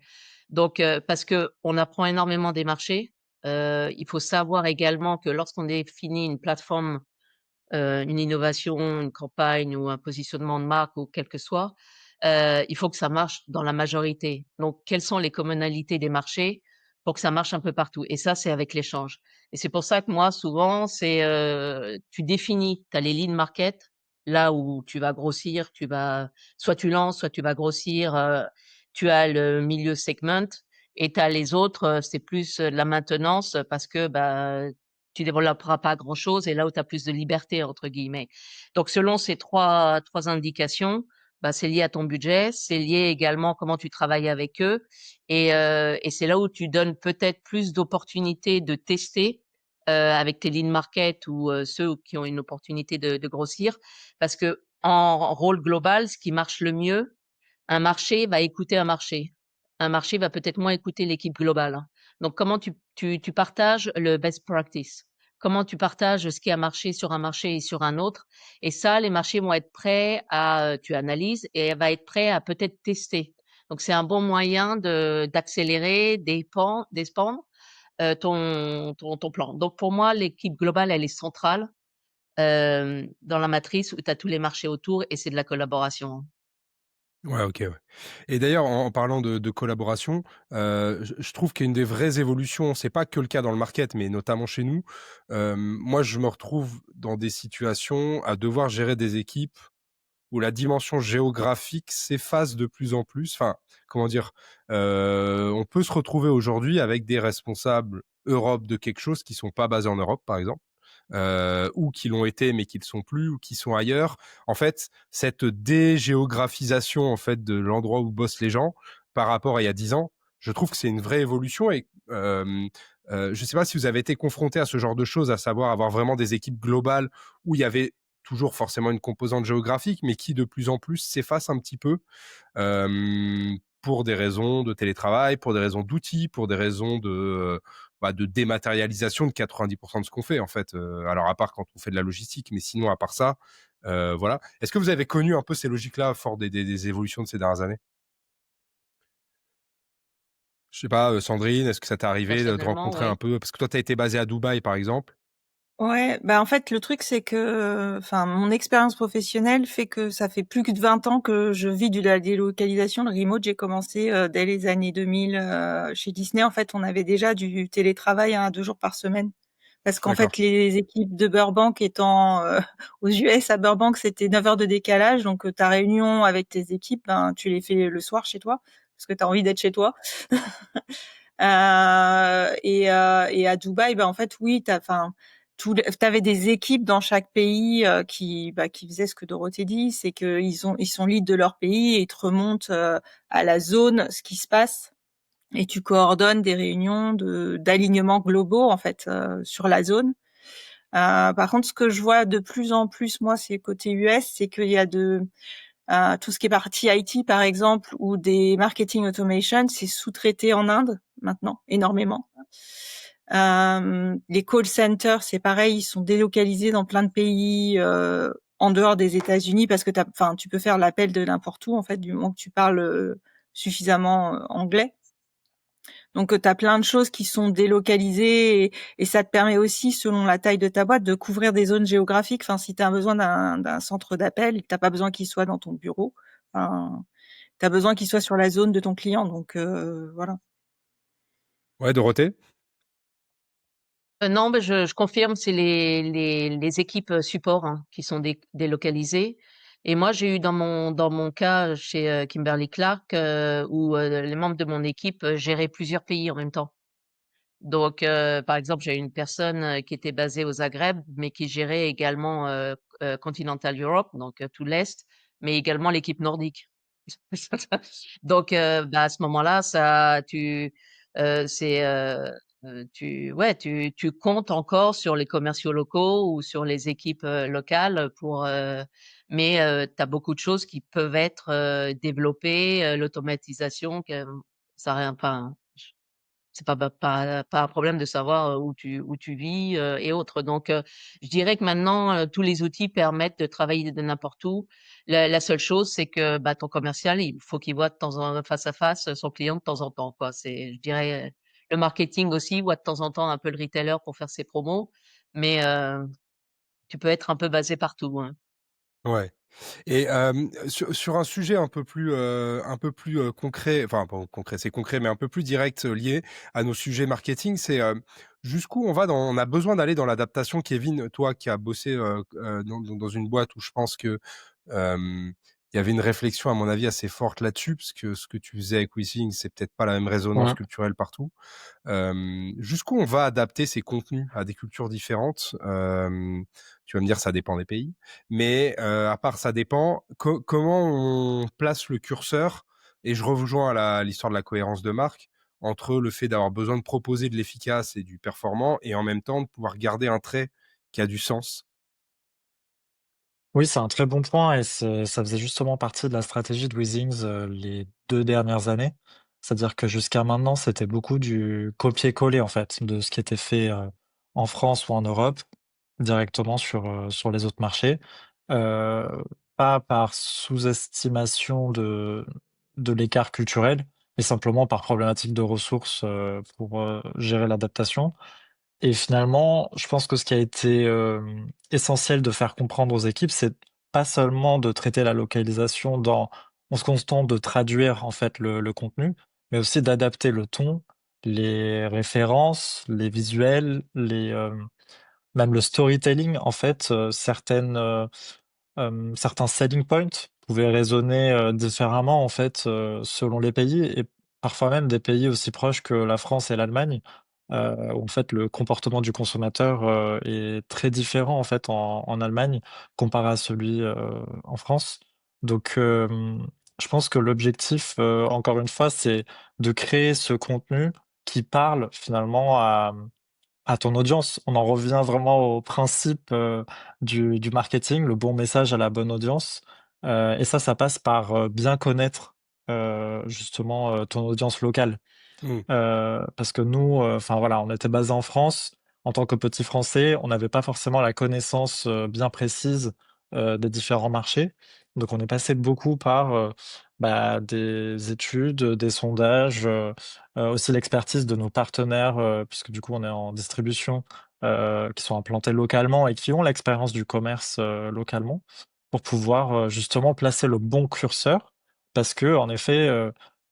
Donc parce que on apprend énormément des marchés, il faut savoir également que lorsqu'on définit une plateforme, une innovation, une campagne ou un positionnement de marque ou quel que soit, il faut que ça marche dans la majorité. Donc quelles sont les commonalités des marchés pour que ça marche un peu partout? Et ça, c'est avec l'échange. Et c'est pour ça que moi, souvent, c'est, tu définis, tu as les lead market, là où tu vas grossir, soit tu lances, soit tu vas grossir, tu as le milieu segment et tu as les autres, c'est plus, de la maintenance, parce que, bah, tu développeras pas grand-chose et là où tu as plus de «liberté» entre guillemets. Donc selon ces trois indications, bah, c'est lié à ton budget, c'est lié également à comment tu travailles avec eux et c'est là où tu donnes peut-être plus d'opportunités de tester, avec tes lead market ou, ceux qui ont une opportunité de grossir. Parce que en rôle global, ce qui marche le mieux, un marché va écouter un marché. Un marché va peut-être moins écouter l'équipe globale, hein. Donc comment tu partages le best practice? Comment tu partages ce qui a marché sur un marché et sur un autre? Et ça, les marchés vont être prêts à, tu analyses et elle va être prêt à peut-être tester. Donc c'est un bon moyen d'accélérer, d'expandre, ton plan. Donc pour moi, l'équipe globale, elle est centrale, dans la matrice où tu as tous les marchés autour et c'est de la collaboration, hein. Ouais, OK, ouais. Et d'ailleurs, en parlant de collaboration, je trouve qu'une des vraies évolutions, c'est pas que le cas dans le market, mais notamment chez nous, moi, je me retrouve dans des situations à devoir gérer des équipes où la dimension géographique s'efface de plus en plus. Enfin, comment dire? On peut se retrouver aujourd'hui avec des responsables Europe de quelque chose qui sont pas basés en Europe, par exemple, ou qui l'ont été mais qui ne le sont plus, ou qui sont ailleurs. En fait, cette dégéographisation en fait de l'endroit où bossent les gens par rapport à il y a 10 ans, je trouve que c'est une vraie évolution et je sais pas si vous avez été confronté à ce genre de choses, à savoir avoir vraiment des équipes globales où il y avait toujours forcément une composante géographique, mais qui de plus en plus s'efface un petit peu pour des raisons de télétravail, pour des raisons d'outils, pour des raisons de dématérialisation de 90% de ce qu'on fait en fait. Alors à part quand on fait de la logistique, mais sinon à part ça, voilà. Est-ce que vous avez connu un peu ces logiques-là fort des évolutions de ces dernières années? Je sais pas, Sandrine, est-ce que ça t'est arrivé de Personnellement, rencontrer un ouais. peu, parce que toi tu as été basée à Dubaï par exemple. Ouais, bah, en fait, le truc, c'est que, enfin, mon expérience professionnelle fait que ça fait plus que de 20 ans que je vis de la délocalisation. Le remote, j'ai commencé dès les années 2000. Chez Disney, en fait, on avait déjà du télétravail à 2 jours par semaine. Parce qu'en D'accord. fait, les équipes de Burbank étant aux US, à Burbank, c'était 9 heures de décalage. Donc, ta réunion avec tes équipes, ben, tu les fais le soir chez toi, parce que tu as envie d'être chez toi. Et à Dubaï, ben, en fait, oui, enfin, t'avais des équipes dans chaque pays qui faisaient ce que Dorothée dit, c'est qu'ils sont leads de leur pays et ils te remontent à la zone ce qui se passe et tu coordonnes des réunions d'alignement globaux en fait sur la zone. Par contre, ce que je vois de plus en plus, moi, c'est côté US, c'est qu'il y a tout ce qui est partie IT, par exemple, ou des marketing automation, c'est sous-traité en Inde maintenant, énormément. Les call centers, c'est pareil, ils sont délocalisés dans plein de pays en dehors des États-Unis parce que tu peux faire l'appel de n'importe où en fait, du moment que tu parles suffisamment anglais. Donc, tu as plein de choses qui sont délocalisées et ça te permet aussi, selon la taille de ta boîte, de couvrir des zones géographiques. Enfin, si tu as besoin d'un centre d'appel et que tu pas besoin qu'il soit dans ton bureau, enfin, tu as besoin qu'il soit sur la zone de ton client. Donc, voilà. Ouais, Dorothée? Non, mais je confirme, c'est les équipes support hein, qui sont délocalisées. Et moi, j'ai eu dans mon cas chez Kimberly-Clark où les membres de mon équipe géraient plusieurs pays en même temps. Donc, par exemple, j'ai une personne qui était basée au Zagreb, mais qui gérait également Continental Europe, donc tout l'Est, mais également l'équipe nordique. Donc, bah, à ce moment-là, ouais, tu comptes encore sur les commerciaux locaux ou sur les équipes locales mais tu as beaucoup de choses qui peuvent être développées, l'automatisation, ça rien, enfin, c'est pas un problème de savoir où tu vis et autres. Donc, je dirais que maintenant, tous les outils permettent de travailler de n'importe où. La seule chose, c'est que bah, ton commercial, il faut qu'il voit de temps en face à face son client de temps en temps, quoi. Je dirais, le marketing aussi voit de temps en temps un peu le retailer pour faire ses promos, mais tu peux être un peu basé partout, hein. Ouais. Et sur un sujet un peu plus concret, enfin pas concret, c'est concret, mais un peu plus direct, lié à nos sujets marketing, c'est, jusqu'où on a besoin d'aller dans l'adaptation. Kevin, toi qui as bossé, dans une boîte où je pense que, il y avait une réflexion à mon avis assez forte là-dessus, parce que ce que tu faisais avec WeSing, c'est peut-être pas la même résonance Ouais. culturelle partout. Jusqu'où on va adapter ces contenus à des cultures différentes? Tu vas me dire ça dépend des pays, mais à part ça dépend, comment on place le curseur? Et je rejoins à l'histoire de la cohérence de marque, entre le fait d'avoir besoin de proposer de l'efficace et du performant et en même temps de pouvoir garder un trait qui a du sens. Oui, c'est un très bon point et ça faisait justement partie de la stratégie de Weezings, les 2 dernières années. C'est-à-dire que jusqu'à maintenant, c'était beaucoup du copier-coller, en fait, de ce qui était fait, en France ou en Europe, directement sur les autres marchés. Heu, Pas par sous-estimation de l'écart culturel, mais simplement par problématique de ressources, pour, gérer l'adaptation. Et finalement, je pense que ce qui a été, essentiel de faire comprendre aux équipes, c'est pas seulement de traiter la localisation en se contentant de traduire, en fait, le contenu, mais aussi d'adapter le ton, les références, les visuels, même le storytelling. En fait, certains selling points pouvaient résonner, différemment, en fait, selon les pays et parfois même des pays aussi proches que la France et l'Allemagne, où en fait le comportement du consommateur, est très différent, en fait, en Allemagne comparé à celui, en France. Donc, je pense que l'objectif, encore une fois, c'est de créer ce contenu qui parle finalement à ton audience. On en revient vraiment au principe, du marketing, le bon message à la bonne audience, et ça passe par, bien connaître, justement, ton audience locale. Mmh. Parce que nous, enfin voilà, on était basé en France. En tant que petits Français, on n'avait pas forcément la connaissance, bien précise, des différents marchés. Donc on est passé beaucoup par, bah, des études, des sondages, aussi l'expertise de nos partenaires, puisque du coup on est en distribution, qui sont implantés localement et qui ont l'expérience du commerce localement pour pouvoir justement placer le bon curseur parce que en effet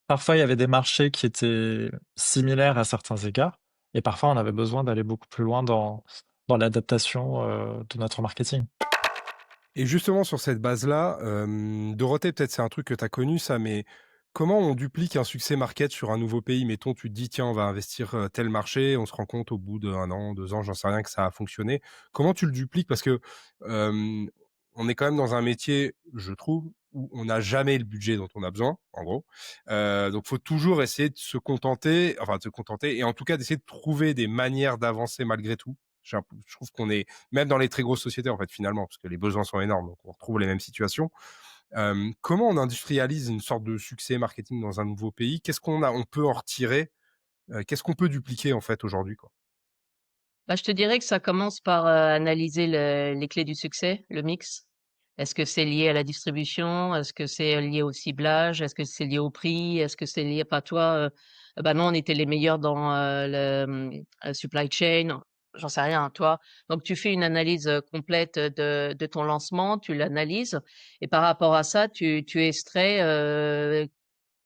parfois il y avait des marchés qui étaient similaires à certains égards et parfois on avait besoin d'aller beaucoup plus loin dans l'adaptation de notre marketing. Et justement, sur cette base-là, Dorothée, peut-être c'est un truc que tu as connu ça, mais comment on duplique un succès market sur un nouveau pays? Mettons, tu te dis: «Tiens, on va investir, tel marché», on se rend compte au bout d'1 an, 2 ans, j'en sais rien, que ça a fonctionné. Comment tu le dupliques? Parce que, hem, on est quand même dans un métier, je trouve, où on n'a jamais le budget dont on a besoin, en gros. Donc faut toujours essayer de se contenter, enfin de se contenter et en tout cas d'essayer de trouver des manières d'avancer malgré tout. Je trouve qu'on est même dans les très grosses sociétés, en fait, finalement, parce que les besoins sont énormes, donc on retrouve les mêmes situations. Comment on industrialise une sorte de succès marketing dans un nouveau pays? Qu'est-ce on peut en retirer? Qu'est-ce qu'on peut dupliquer, en fait, aujourd'hui, quoi? Bah, je te dirais que ça commence par, analyser les clés du succès, le mix. Est-ce que c'est lié à la distribution? Est-ce que c'est lié au ciblage? Est-ce que c'est lié au prix? Est-ce que c'est lié pas toi, bah, non, on était les meilleurs dans, supply chain, j'en sais rien, toi. Donc tu fais une analyse, complète, de ton lancement, tu l'analyses et par rapport à ça, tu extrais,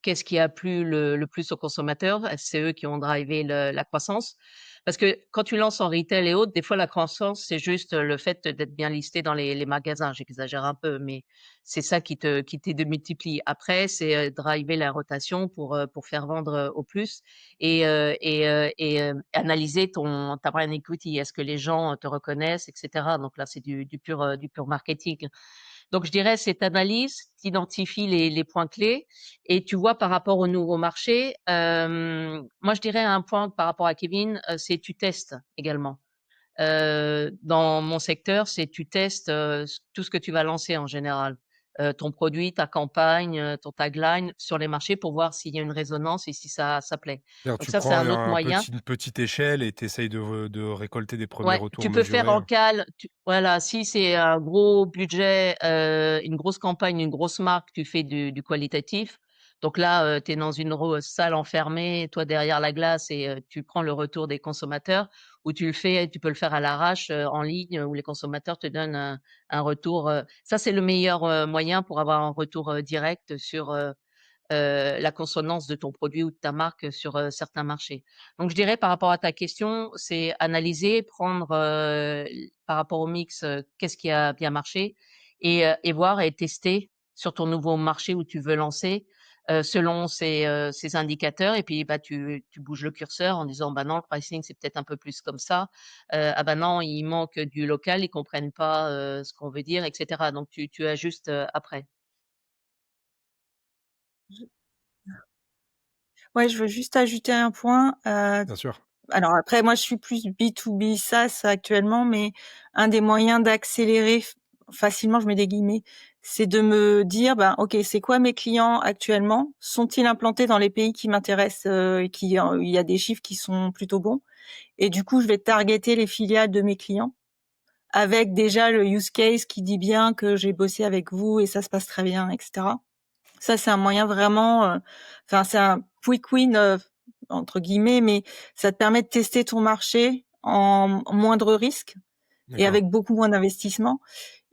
qu'est-ce qui a plu le plus aux consommateurs? C'est eux qui ont drivé la croissance. Parce que quand tu lances en retail et autres, des fois la croissance, c'est juste le fait d'être bien listé dans les magasins. J'exagère un peu, mais c'est ça qui te démultiplie. Après, c'est, driver la rotation pour faire vendre, au plus et analyser ta brand equity. Est-ce que les gens te reconnaissent et cetera? Donc là, c'est du pur marketing. Donc je dirais cette analyse, tu identifies les points clés et tu vois par rapport au nouveau marché, moi je dirais un point par rapport à Kevin, c'est tu testes également. Dans mon secteur, c'est tu testes, tout ce que tu vas lancer en général. Ton produit, ta campagne, ton tagline sur les marchés pour voir s'il y a une résonance et si ça plaît. C'est-à-dire, Donc tu ça, c'est prends un autre moyen. une petite échelle et tu essayes de récolter des premiers Ouais, retours tu peux faire mesurés? en cale, voilà, si c'est un gros budget, une grosse campagne, une grosse marque, tu fais du qualitatif. Donc là, tu es dans une salle enfermée, toi derrière la glace et tu prends le retour des consommateurs ou tu peux le faire à l'arrache, en ligne où les consommateurs te donnent un retour, ça c'est le meilleur, moyen pour avoir un retour, direct sur, la consonance de ton produit ou de ta marque sur, certains marchés. Donc je dirais par rapport à ta question, c'est analyser, prendre, par rapport au mix, qu'est-ce qui a bien marché et voir et tester sur ton nouveau marché où tu veux lancer, selon ces indicateurs et puis, bah, tu bouges le curseur en disant: «Bah non, le pricing, c'est peut-être un peu plus comme ça. Ah bah non, il manque du local, ils comprennent pas, ce qu'on veut dire» et cetera. Donc tu ajustes, après. Je Ouais, je veux juste ajouter un point, Bien sûr. alors après moi je suis plus B2B SaaS actuellement, mais un des moyens d'accélérer facilement, je mets des guillemets, c'est de me dire: «Ben, OK, c'est quoi mes clients actuellement? Sont-ils implantés dans les pays qui m'intéressent, et il y a des chiffres qui sont plutôt bons?» Et du coup, je vais targeter les filiales de mes clients avec déjà le use case qui dit bien que j'ai bossé avec vous et ça se passe très bien et cetera. Ça, c'est un moyen vraiment, enfin, c'est un quick win, entre guillemets, mais ça te permet de tester ton marché en moindre risque et D'accord. avec beaucoup moins d'investissement.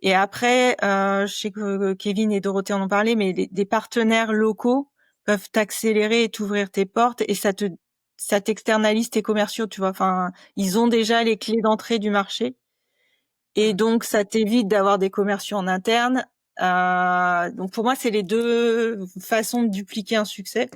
Et après, je sais que Kevin et Dorothée en ont parlé, mais des partenaires locaux peuvent t'accélérer et t'ouvrir tes portes et ça t'externalise tes commerciaux, tu vois. Enfin, ils ont déjà les clés d'entrée du marché et donc ça t'évite d'avoir des commerciaux en interne. Donc pour moi, c'est les deux façons de dupliquer un succès.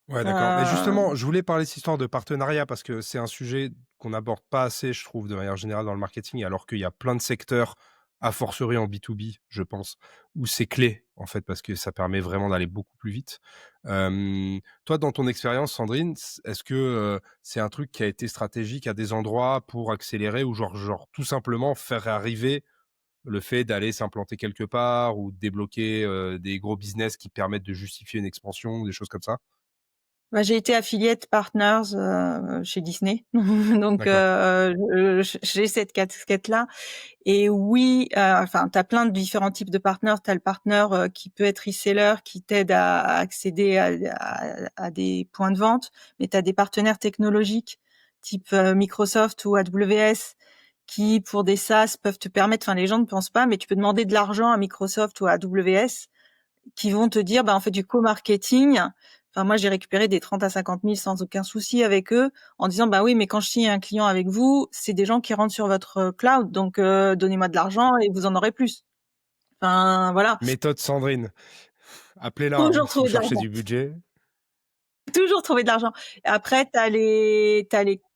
Ouais, d'accord. Mais Euh, justement, je voulais parler de cette histoire de partenariat parce que c'est un sujet qu'on n'aborde pas assez, je trouve, de manière générale dans le marketing, alors qu'il y a plein de secteurs, a fortiori en B2B, je pense, où c'est clé, en fait, parce que ça permet vraiment d'aller beaucoup plus vite. Toi, dans ton expérience, Sandrine, est-ce que c'est un truc qui a été stratégique à des endroits pour accélérer ou genre tout simplement faire arriver le fait d'aller s'implanter quelque part ou de débloquer des gros business qui permettent de justifier une expansion, des choses comme ça? J'ai été affiliate partners chez Disney, donc D'accord. j'ai cette casquette-là. Et oui, enfin, tu as plein de différents types de partenaires. Tu as le partenaire qui peut être reseller, qui t'aide à accéder à des points de vente, mais tu as des partenaires technologiques. type Microsoft ou AWS, qui pour des SaaS peuvent te permettre, enfin les gens ne pensent pas, mais tu peux demander de l'argent à Microsoft ou à AWS, qui vont te dire, bah on fait du co-marketing. Enfin moi j'ai récupéré des 30 à 50 000 sans aucun souci avec eux, en disant bah oui mais quand je signe un client avec vous, c'est des gens qui rentrent sur votre cloud, donc donnez-moi de l'argent et vous en aurez plus. Enfin voilà, Méthode Sandrine. Appelez-la hein, toujours si vous trouver de cherchez l'argent. du budget. Toujours trouver de l'argent. Après, t'as les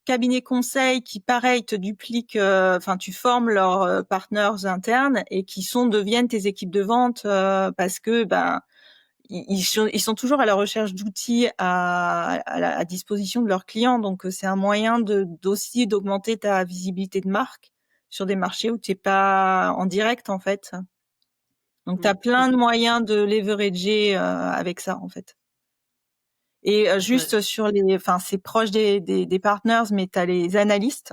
cabinets conseils qui, pareil, te dupliquent. Enfin, tu formes leurs partners internes et qui deviennent tes équipes de vente parce que ben ils sont toujours à la recherche d'outils à disposition de leurs clients. Donc, c'est un moyen d'aussi d'augmenter ta visibilité de marque sur des marchés où tu n'es pas en direct en fait. Donc, tu as plein de moyens de leverager avec ça en fait. Et Ouais. juste sur enfin, c'est proche des partners, mais tu as les analystes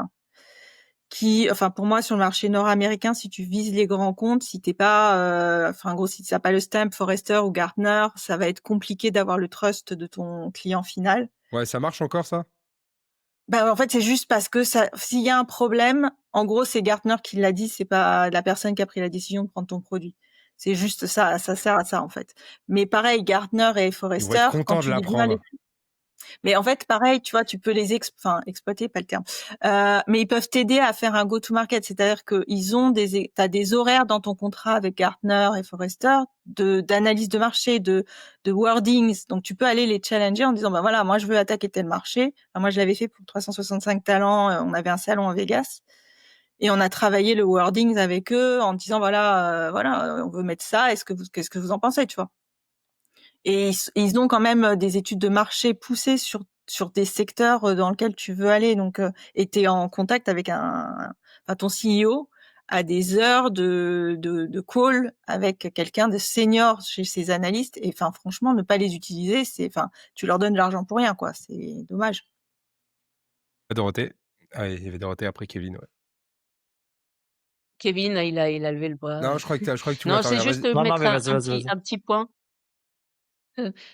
qui, enfin, pour moi, sur le marché nord-américain, si tu vises les grands comptes, si t'es pas, enfin, en gros, si t'as pas le stamp Forrester ou Gartner, ça va être compliqué d'avoir le trust de ton client final. Ouais, ça marche encore ça? Bah, en fait, c'est juste parce que s'il y a un problème, en gros, c'est Gartner qui l'a dit, c'est pas la personne qui a pris la décision de prendre ton produit. C'est juste ça, ça sert à ça, en fait. Mais pareil, Gartner et Ils vont être Forrester, quand contents de tu lis bien les l'apprendre. Mais en fait, pareil, tu vois, tu peux les exploiter, pas le terme. Mais ils peuvent t'aider à faire un go-to-market. C'est-à-dire qu'ils ont t'as des horaires dans ton contrat avec Gartner et Forrester d'analyse de marché, de wordings. Donc, tu peux aller les challenger en disant, bah voilà, moi, je veux attaquer tel marché. Enfin, moi, je l'avais fait pour 365 talents. On avait un salon à Vegas. Et on a travaillé le wordings avec eux en disant, voilà, on veut mettre ça. Qu'est-ce que vous en pensez, tu vois? Et ils ont quand même des études de marché poussées sur des secteurs dans lesquels tu veux aller. Donc, et t'es en contact avec enfin, ton CEO à des heures de call avec quelqu'un de senior chez ces analystes. Et enfin, franchement, ne pas les utiliser, enfin, tu leur donnes de l'argent pour rien, quoi. C'est dommage. Dorothée. Ah, il y avait Dorothée après Kevin, ouais. Kevin, il a levé le bras. Non, je crois que tu voulais Non, c'est intervenir. juste Vas-y. Non, non, mettre mais un vas-y, un vas-y, petit vas-y. un petit point.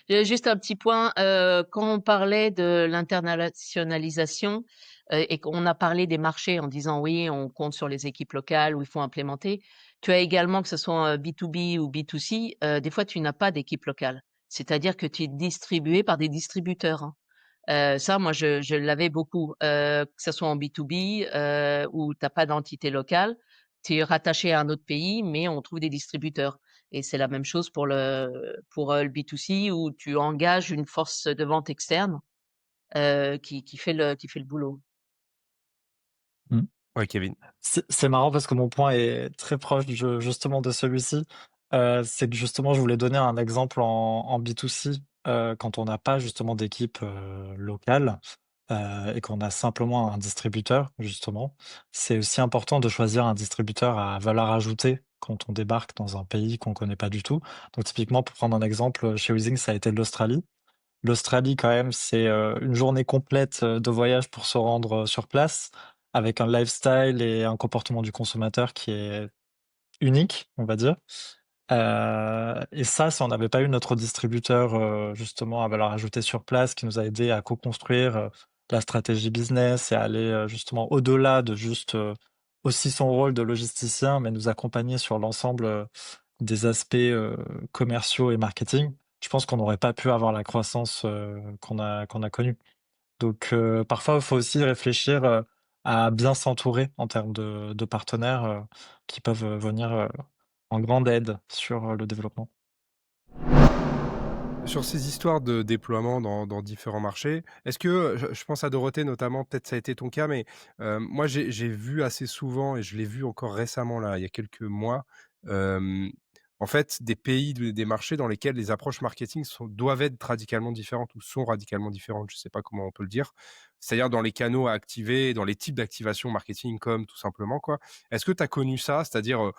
Juste un petit point, quand on parlait de l'internationalisation, et qu'on a parlé des marchés en disant: «Oui, on compte sur les équipes locales où il faut implémenter». Tu as également, que ce soit, B2B ou B2C, des fois tu n'as pas d'équipe locale. C'est-à-dire que tu es distribué par des distributeurs, hein. Ça, moi, je l'avais beaucoup, que ça soit en B2B, où tu as pas d'entité locale. Tu es rattaché à un autre pays, mais on trouve des distributeurs et c'est la même chose pour le B2C où tu engages une force de vente externe, qui fait le boulot. Mmh. Ouais, Kevin. C'est marrant parce que mon point est très proche justement de celui-ci. C'est que justement, je voulais donner un exemple en B2C, quand on n'a pas justement d'équipe, locale, et qu'on a simplement un distributeur justement. C'est aussi important de choisir un distributeur à valeur ajoutée quand on débarque dans un pays qu'on connaît pas du tout. Donc typiquement, pour prendre un exemple, chez Weezing, ça a été l'Australie. L'Australie quand même, c'est, une journée complète, de voyage pour se rendre, sur place, avec un lifestyle et un comportement du consommateur qui est unique, on va dire. Et ça, si on n'avait pas eu notre distributeur, justement à valeur ajoutée sur place, qui nous a aidés à co-construire, la stratégie business et à aller, justement au-delà de juste, aussi son rôle de logisticien, mais nous accompagner sur l'ensemble, des aspects, commerciaux et marketing, je pense qu'on n'aurait pas pu avoir la croissance, qu'on a connue. Donc, parfois, il faut aussi réfléchir, à bien s'entourer en termes de partenaires, qui peuvent, venir, en grande aide sur, le développement. Sur ces histoires de déploiement dans différents marchés, est-ce que, je pense à Dorothée notamment, peut-être ça a été ton cas, mais, moi j'ai vu assez souvent et je l'ai vu encore récemment là, il y a quelques mois, hem, en fait des marchés dans lesquels les approches marketing doivent être radicalement différentes ou sont radicalement différentes, je sais pas comment on peut le dire. C'est-à-dire dans les canaux à activer, dans les types d'activation marketing comme tout simplement quoi. Est-ce que tu as connu ça? C'est-à-dire,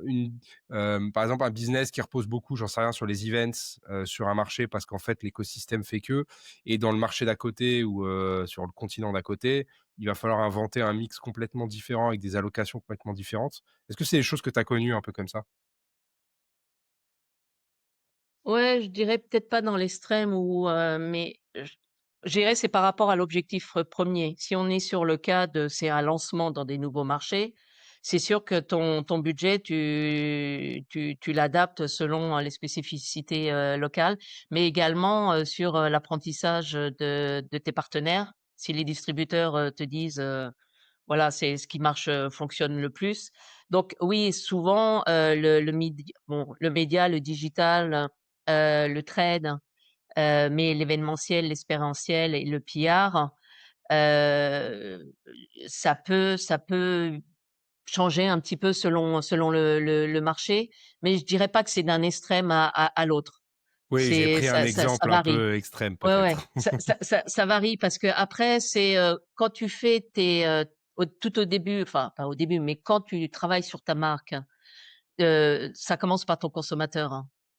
une par exemple, un business qui repose beaucoup, j'en sais rien, sur les events, sur un marché parce qu'en fait, l'écosystème fait que et dans le marché d'à côté ou sur le continent d'à côté, il va falloir inventer un mix complètement différent avec des allocations complètement différentes. Est-ce que c'est des choses que tu as connues un peu comme ça? Ouais, je dirais peut-être pas dans l'extrême mais Je dirais c'est par rapport à l'objectif, 1er. Si on est sur le cas de c'est un lancement dans des nouveaux marchés, c'est sûr que ton budget tu l'adaptes selon, les spécificités, locales, mais également, sur, l'apprentissage, de tes partenaires. Si les distributeurs, te disent, voilà, c'est ce qui marche, fonctionne le plus. Donc oui, souvent, le média, le digital, le trade, mais l'événementiel, l'expérientiel et le PR, heu, ça peut changer un petit peu selon le marché, mais je dirais pas que c'est d'un extrême à l'autre. Oui, j'ai C'est pris un ça exemple un varie. peu extrême Ouais, ouais, peut-être. ça varie parce qu'après c'est, quand tu fais tout au début, enfin pas au début, mais quand tu travailles sur ta marque, ça commence par ton consommateur,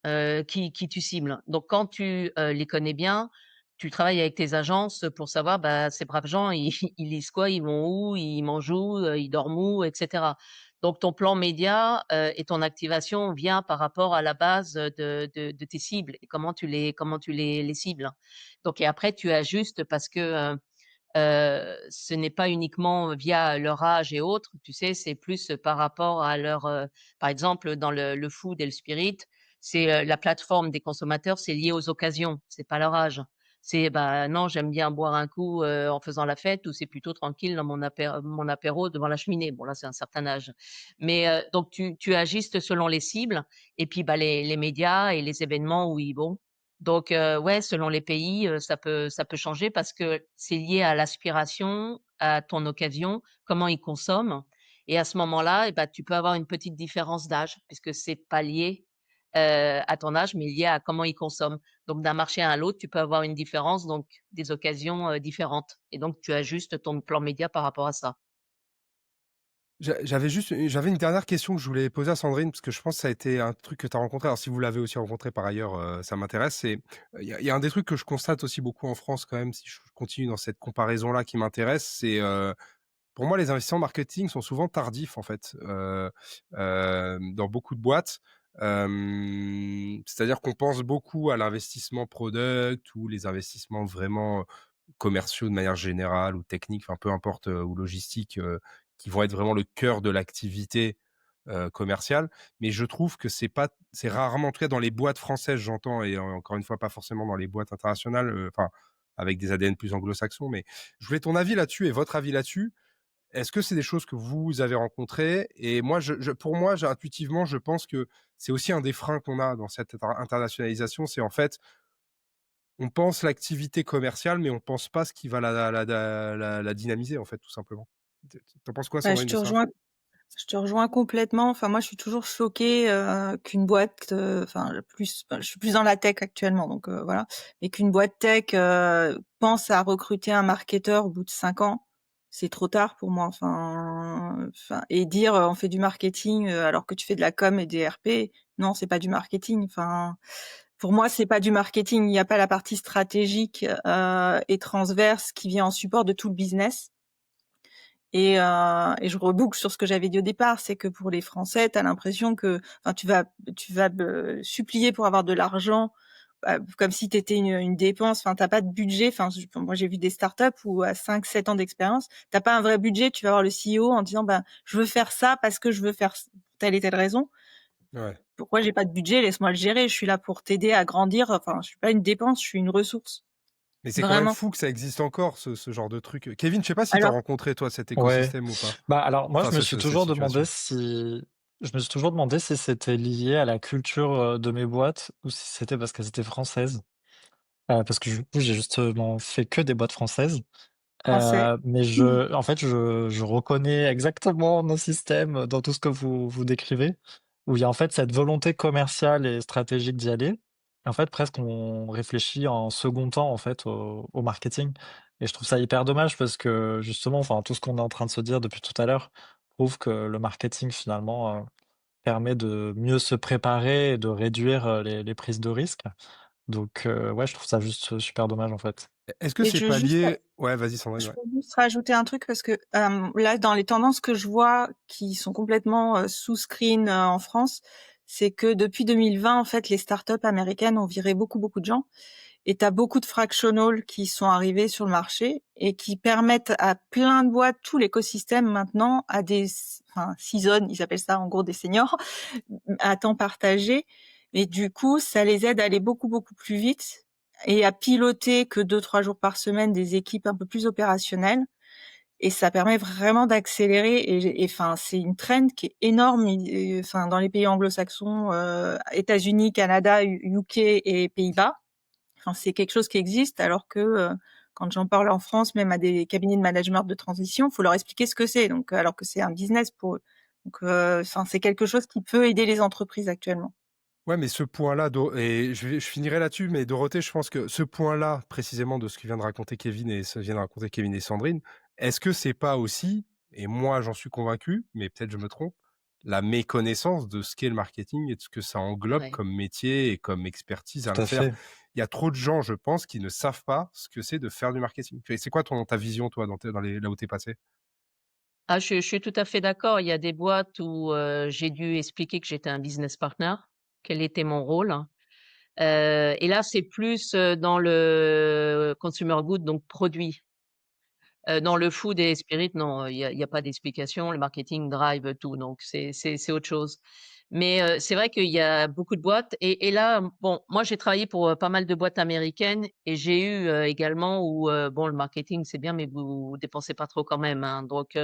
hein, qui tu cibles. Donc quand tu, les connais bien, tu travailles avec tes agences pour savoir, bah, ces braves gens, ils ils lisent quoi? Ils vont où? Ils mangent où? Ils dorment où? Et cetera. Donc ton plan média, et ton activation vient par rapport à la base, de tes cibles et comment tu les cibles. Donc et après tu ajustes parce que, ce n'est pas uniquement via leur âge et autres, tu sais? C'est plus par rapport à leur, par exemple, dans le food et le spirit, c'est, la plateforme des consommateurs, c'est lié aux occasions, c'est pas leur âge. C'est, bah, non, j'aime bien boire un coup, en faisant la fête ou c'est plutôt tranquille dans mon apéro devant la cheminée. Bon là, c'est un certain âge. Mais, donc tu ajustes selon les cibles et puis, bah, les médias et les événements où ils vont. Donc ouais, selon les pays, ça peut changer parce que c'est lié à l'aspiration, à ton occasion, comment ils consomment et à ce moment-là et bah, tu peux avoir une petite différence d'âge puisque c'est pas lié, à ton âge, mais lié à comment ils consomment. Donc d'un marché à l'autre, tu peux avoir une différence, donc des occasions, différentes et donc tu ajustes ton plan média par rapport à ça. J'avais une dernière question que je voulais poser à Sandrine, parce que je pense que ça a été un truc que tu as rencontré. Alors si vous l'avez aussi rencontré par ailleurs, ça m'intéresse. C'est il y a un des trucs que je constate aussi beaucoup en France quand même, si je continue dans cette comparaison-là qui m'intéresse, c'est, pour moi, les investissements marketing sont souvent tardifs en fait, dans beaucoup de boîtes. C'est-à-dire qu'on pense beaucoup à l'investissement product ou les investissements vraiment commerciaux de manière générale ou techniques, enfin peu importe, ou logistique, qui vont être vraiment le cœur de l'activité, commerciale. Mais je trouve que c'est rarement, en tout cas dans les boîtes françaises, j'entends, et encore une fois, pas forcément dans les boîtes internationales, enfin avec des ADN plus anglo-saxons. Mais je voulais ton avis là-dessus et votre avis là-dessus. Est-ce que c'est des choses que vous avez rencontrées? Et moi, pour moi, intuitivement, je pense que c'est aussi un des freins qu'on a dans cette internationalisation. C'est en fait, on pense l'activité commerciale, mais on pense pas ce qui va la dynamiser, en fait, tout simplement. T'en penses quoi, Bah, je Sandrine, te de ça? rejoins je te rejoins complètement. Enfin, moi, je suis toujours choquée, qu'une boîte, je suis plus dans la tech actuellement, donc voilà, mais qu'une boîte tech, pense à recruter un marketeur au bout de 5 ans, c'est trop tard pour moi. Et dire, on fait du marketing, alors que tu fais de la com et des RP, non, c'est pas du marketing. Enfin, pour moi, c'est pas du marketing. Il y a pas la partie stratégique, et transverse qui vient en support de tout le business. Et je reboucle sur ce que j'avais dit au départ, c'est que pour les Français, tu as l'impression que, enfin, tu vas supplier pour avoir de l'argent, comme si tu étais une dépense. Enfin, t'as pas de budget. Enfin, moi, j'ai vu des startups où à 5-7 ans d'expérience, t'as pas un vrai budget. Tu vas voir le CEO en disant, ben, je veux faire ça parce que je veux faire telle et telle raison. Ouais. Pourquoi j'ai pas de budget? Laisse-moi le gérer. Je suis là pour t'aider à grandir. Enfin, je suis pas une dépense, je suis une ressource. Mais c'est quand même Vraiment. fou que ça existe encore, ce genre de truc. Kevin, je sais pas si tu as Alors, rencontré, toi, cet Ouais. écosystème ou pas? Bah, alors moi, Enfin, cette situation. je me suis toujours demandé si c'était lié à la culture, de mes boîtes ou si c'était parce qu'elles étaient françaises. Parce que du coup, j'ai justement fait que des boîtes françaises. français. Mais en fait, je reconnais exactement nos systèmes dans tout ce que vous décrivez, où il y a en fait cette volonté commerciale et stratégique d'y aller. En fait, presque on réfléchit en second temps en fait au marketing. Et je trouve ça hyper dommage parce que justement, enfin, tout ce qu'on est en train de se dire depuis tout à l'heure prouve que le marketing finalement permet de mieux se préparer et de réduire les prises de risques. Donc, ouais, je trouve ça juste super dommage en fait. Est-ce que Et c'est je veux pas juste lié? Ouais, vas-y, Sandrine, Je ouais. peux juste rajouter un truc parce que là, dans les tendances que je vois qui sont complètement sous screen en France, c'est que depuis 2020, en fait, les startups américaines ont viré beaucoup, beaucoup de gens. Et tu as beaucoup de fractionals qui sont arrivés sur le marché et qui permettent à plein de boîtes, tout l'écosystème maintenant, à des seasons, ils appellent ça en gros des seniors, à temps partagé. Et du coup, ça les aide à aller beaucoup, beaucoup plus vite et à piloter que 2-3 jours par semaine des équipes un peu plus opérationnelles. Et ça permet vraiment d'accélérer. Et c'est une trend qui est énorme. Dans les pays anglo-saxons, États-Unis, Canada, UK et Pays-Bas. C'est quelque chose qui existe, alors que quand j'en parle en France, même à des cabinets de management de transition, faut leur expliquer ce que c'est. Donc, alors que c'est un business pour eux. Donc, c'est quelque chose qui peut aider les entreprises actuellement. Ouais, mais ce point-là, et je finirai là-dessus, mais Dorothée, je pense que ce point-là, précisément de ce que vient de raconter Kevin et Sandrine, est-ce que c'est pas aussi, et moi j'en suis convaincu, mais peut-être je me trompe, la méconnaissance de ce qu'est le marketing et de ce que ça englobe Ouais. comme métier et comme expertise à Tout le à faire. fait. Il y a trop de gens, je pense, qui ne savent pas ce que c'est de faire du marketing. C'est quoi ta vision, toi, là où t'es passé? Ah, je suis tout à fait d'accord. Il y a des boîtes où, j'ai dû expliquer que j'étais un business partner, quel était mon rôle. Et là, c'est plus, dans le consumer good, donc produit. Dans le food et spirit, non, il y a pas d'explication. Le marketing drive tout, donc c'est autre chose. Mais, c'est vrai qu'il y a beaucoup de boîtes et là, bon, moi, j'ai travaillé pour, pas mal de boîtes américaines et j'ai eu, également où, bon, le marketing, c'est bien, mais vous dépensez pas trop quand même, hein. Donc,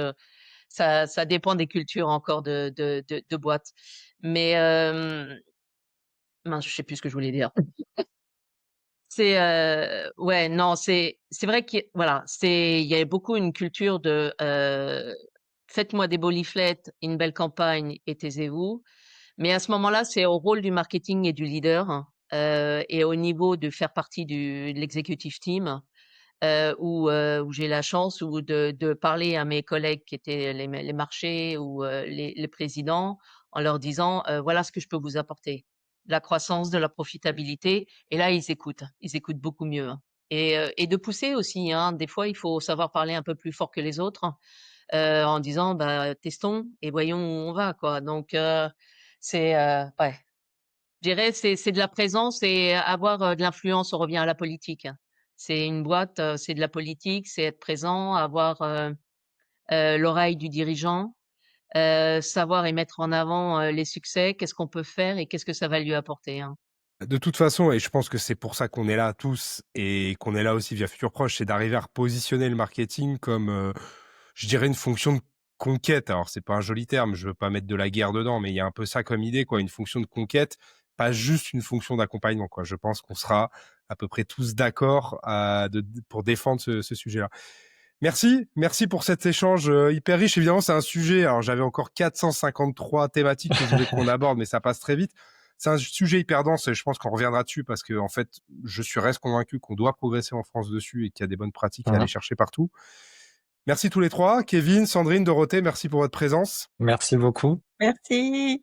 ça dépend des cultures encore de boîtes. Mais, mince, je sais plus ce que je voulais dire. C'est, ouais, non, c'est vrai qu'il y a voilà, il y a beaucoup une culture de, faites-moi des beaux leaflets, une belle campagne et taisez-vous. Mais à ce moment-là, c'est au rôle du marketing et du leader, hein, et au niveau de faire partie de l'executive team, où j'ai la chance de parler à mes collègues qui étaient les marchés ou, les présidents en leur disant, «Voilà ce que je peux vous apporter. De la croissance, de la profitabilité» et là, ils écoutent beaucoup mieux, hein et de pousser aussi, hein. Des fois, il faut savoir parler un peu plus fort que les autres, en disant: «Bah, testons et voyons où on va», quoi. Donc, ouais. Je dirais c'est de la présence et avoir, de l'influence. On revient à la politique. C'est une boîte, c'est de la politique, c'est être présent, avoir, l'oreille du dirigeant, savoir et mettre en avant, les succès, qu'est-ce qu'on peut faire et qu'est-ce que ça va lui apporter, hein. De toute façon, et je pense que c'est pour ça qu'on est là tous et qu'on est là aussi via Futur Proche, c'est d'arriver à repositionner le marketing comme, je dirais, une fonction de conquête. Alors, c'est pas un joli terme, je veux pas mettre de la guerre dedans, mais il y a un peu ça comme idée, quoi, une fonction de conquête, pas juste une fonction d'accompagnement, quoi. Je pense qu'on sera à peu près tous d'accord pour défendre ce sujet-là. Merci pour cet échange hyper riche. Évidemment, c'est un sujet. Alors, j'avais encore 453 thématiques que je voulais qu'on aborde, mais ça passe très vite. C'est un sujet hyper dense et je pense qu'on reviendra dessus parce que, en fait, reste convaincu qu'on doit progresser en France dessus et qu'il y a des bonnes pratiques à aller chercher partout. Merci tous les trois. Kevin, Sandrine, Dorothée, merci pour votre présence. Merci beaucoup. Merci.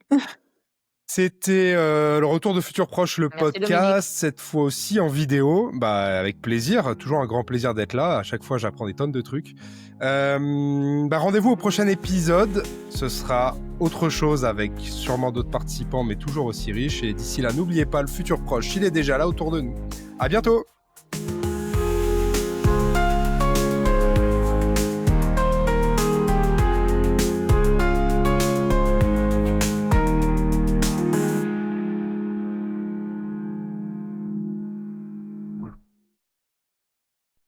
C'était le retour de Futur Proche, le Merci, podcast, Dominique. cette fois aussi en vidéo. Avec plaisir, toujours un grand plaisir d'être là. À chaque fois, j'apprends des tonnes de trucs. Rendez-vous au prochain épisode. Ce sera autre chose avec sûrement d'autres participants, mais toujours aussi riche. Et d'ici là, n'oubliez pas, le Futur Proche, il est déjà là autour de nous. À bientôt.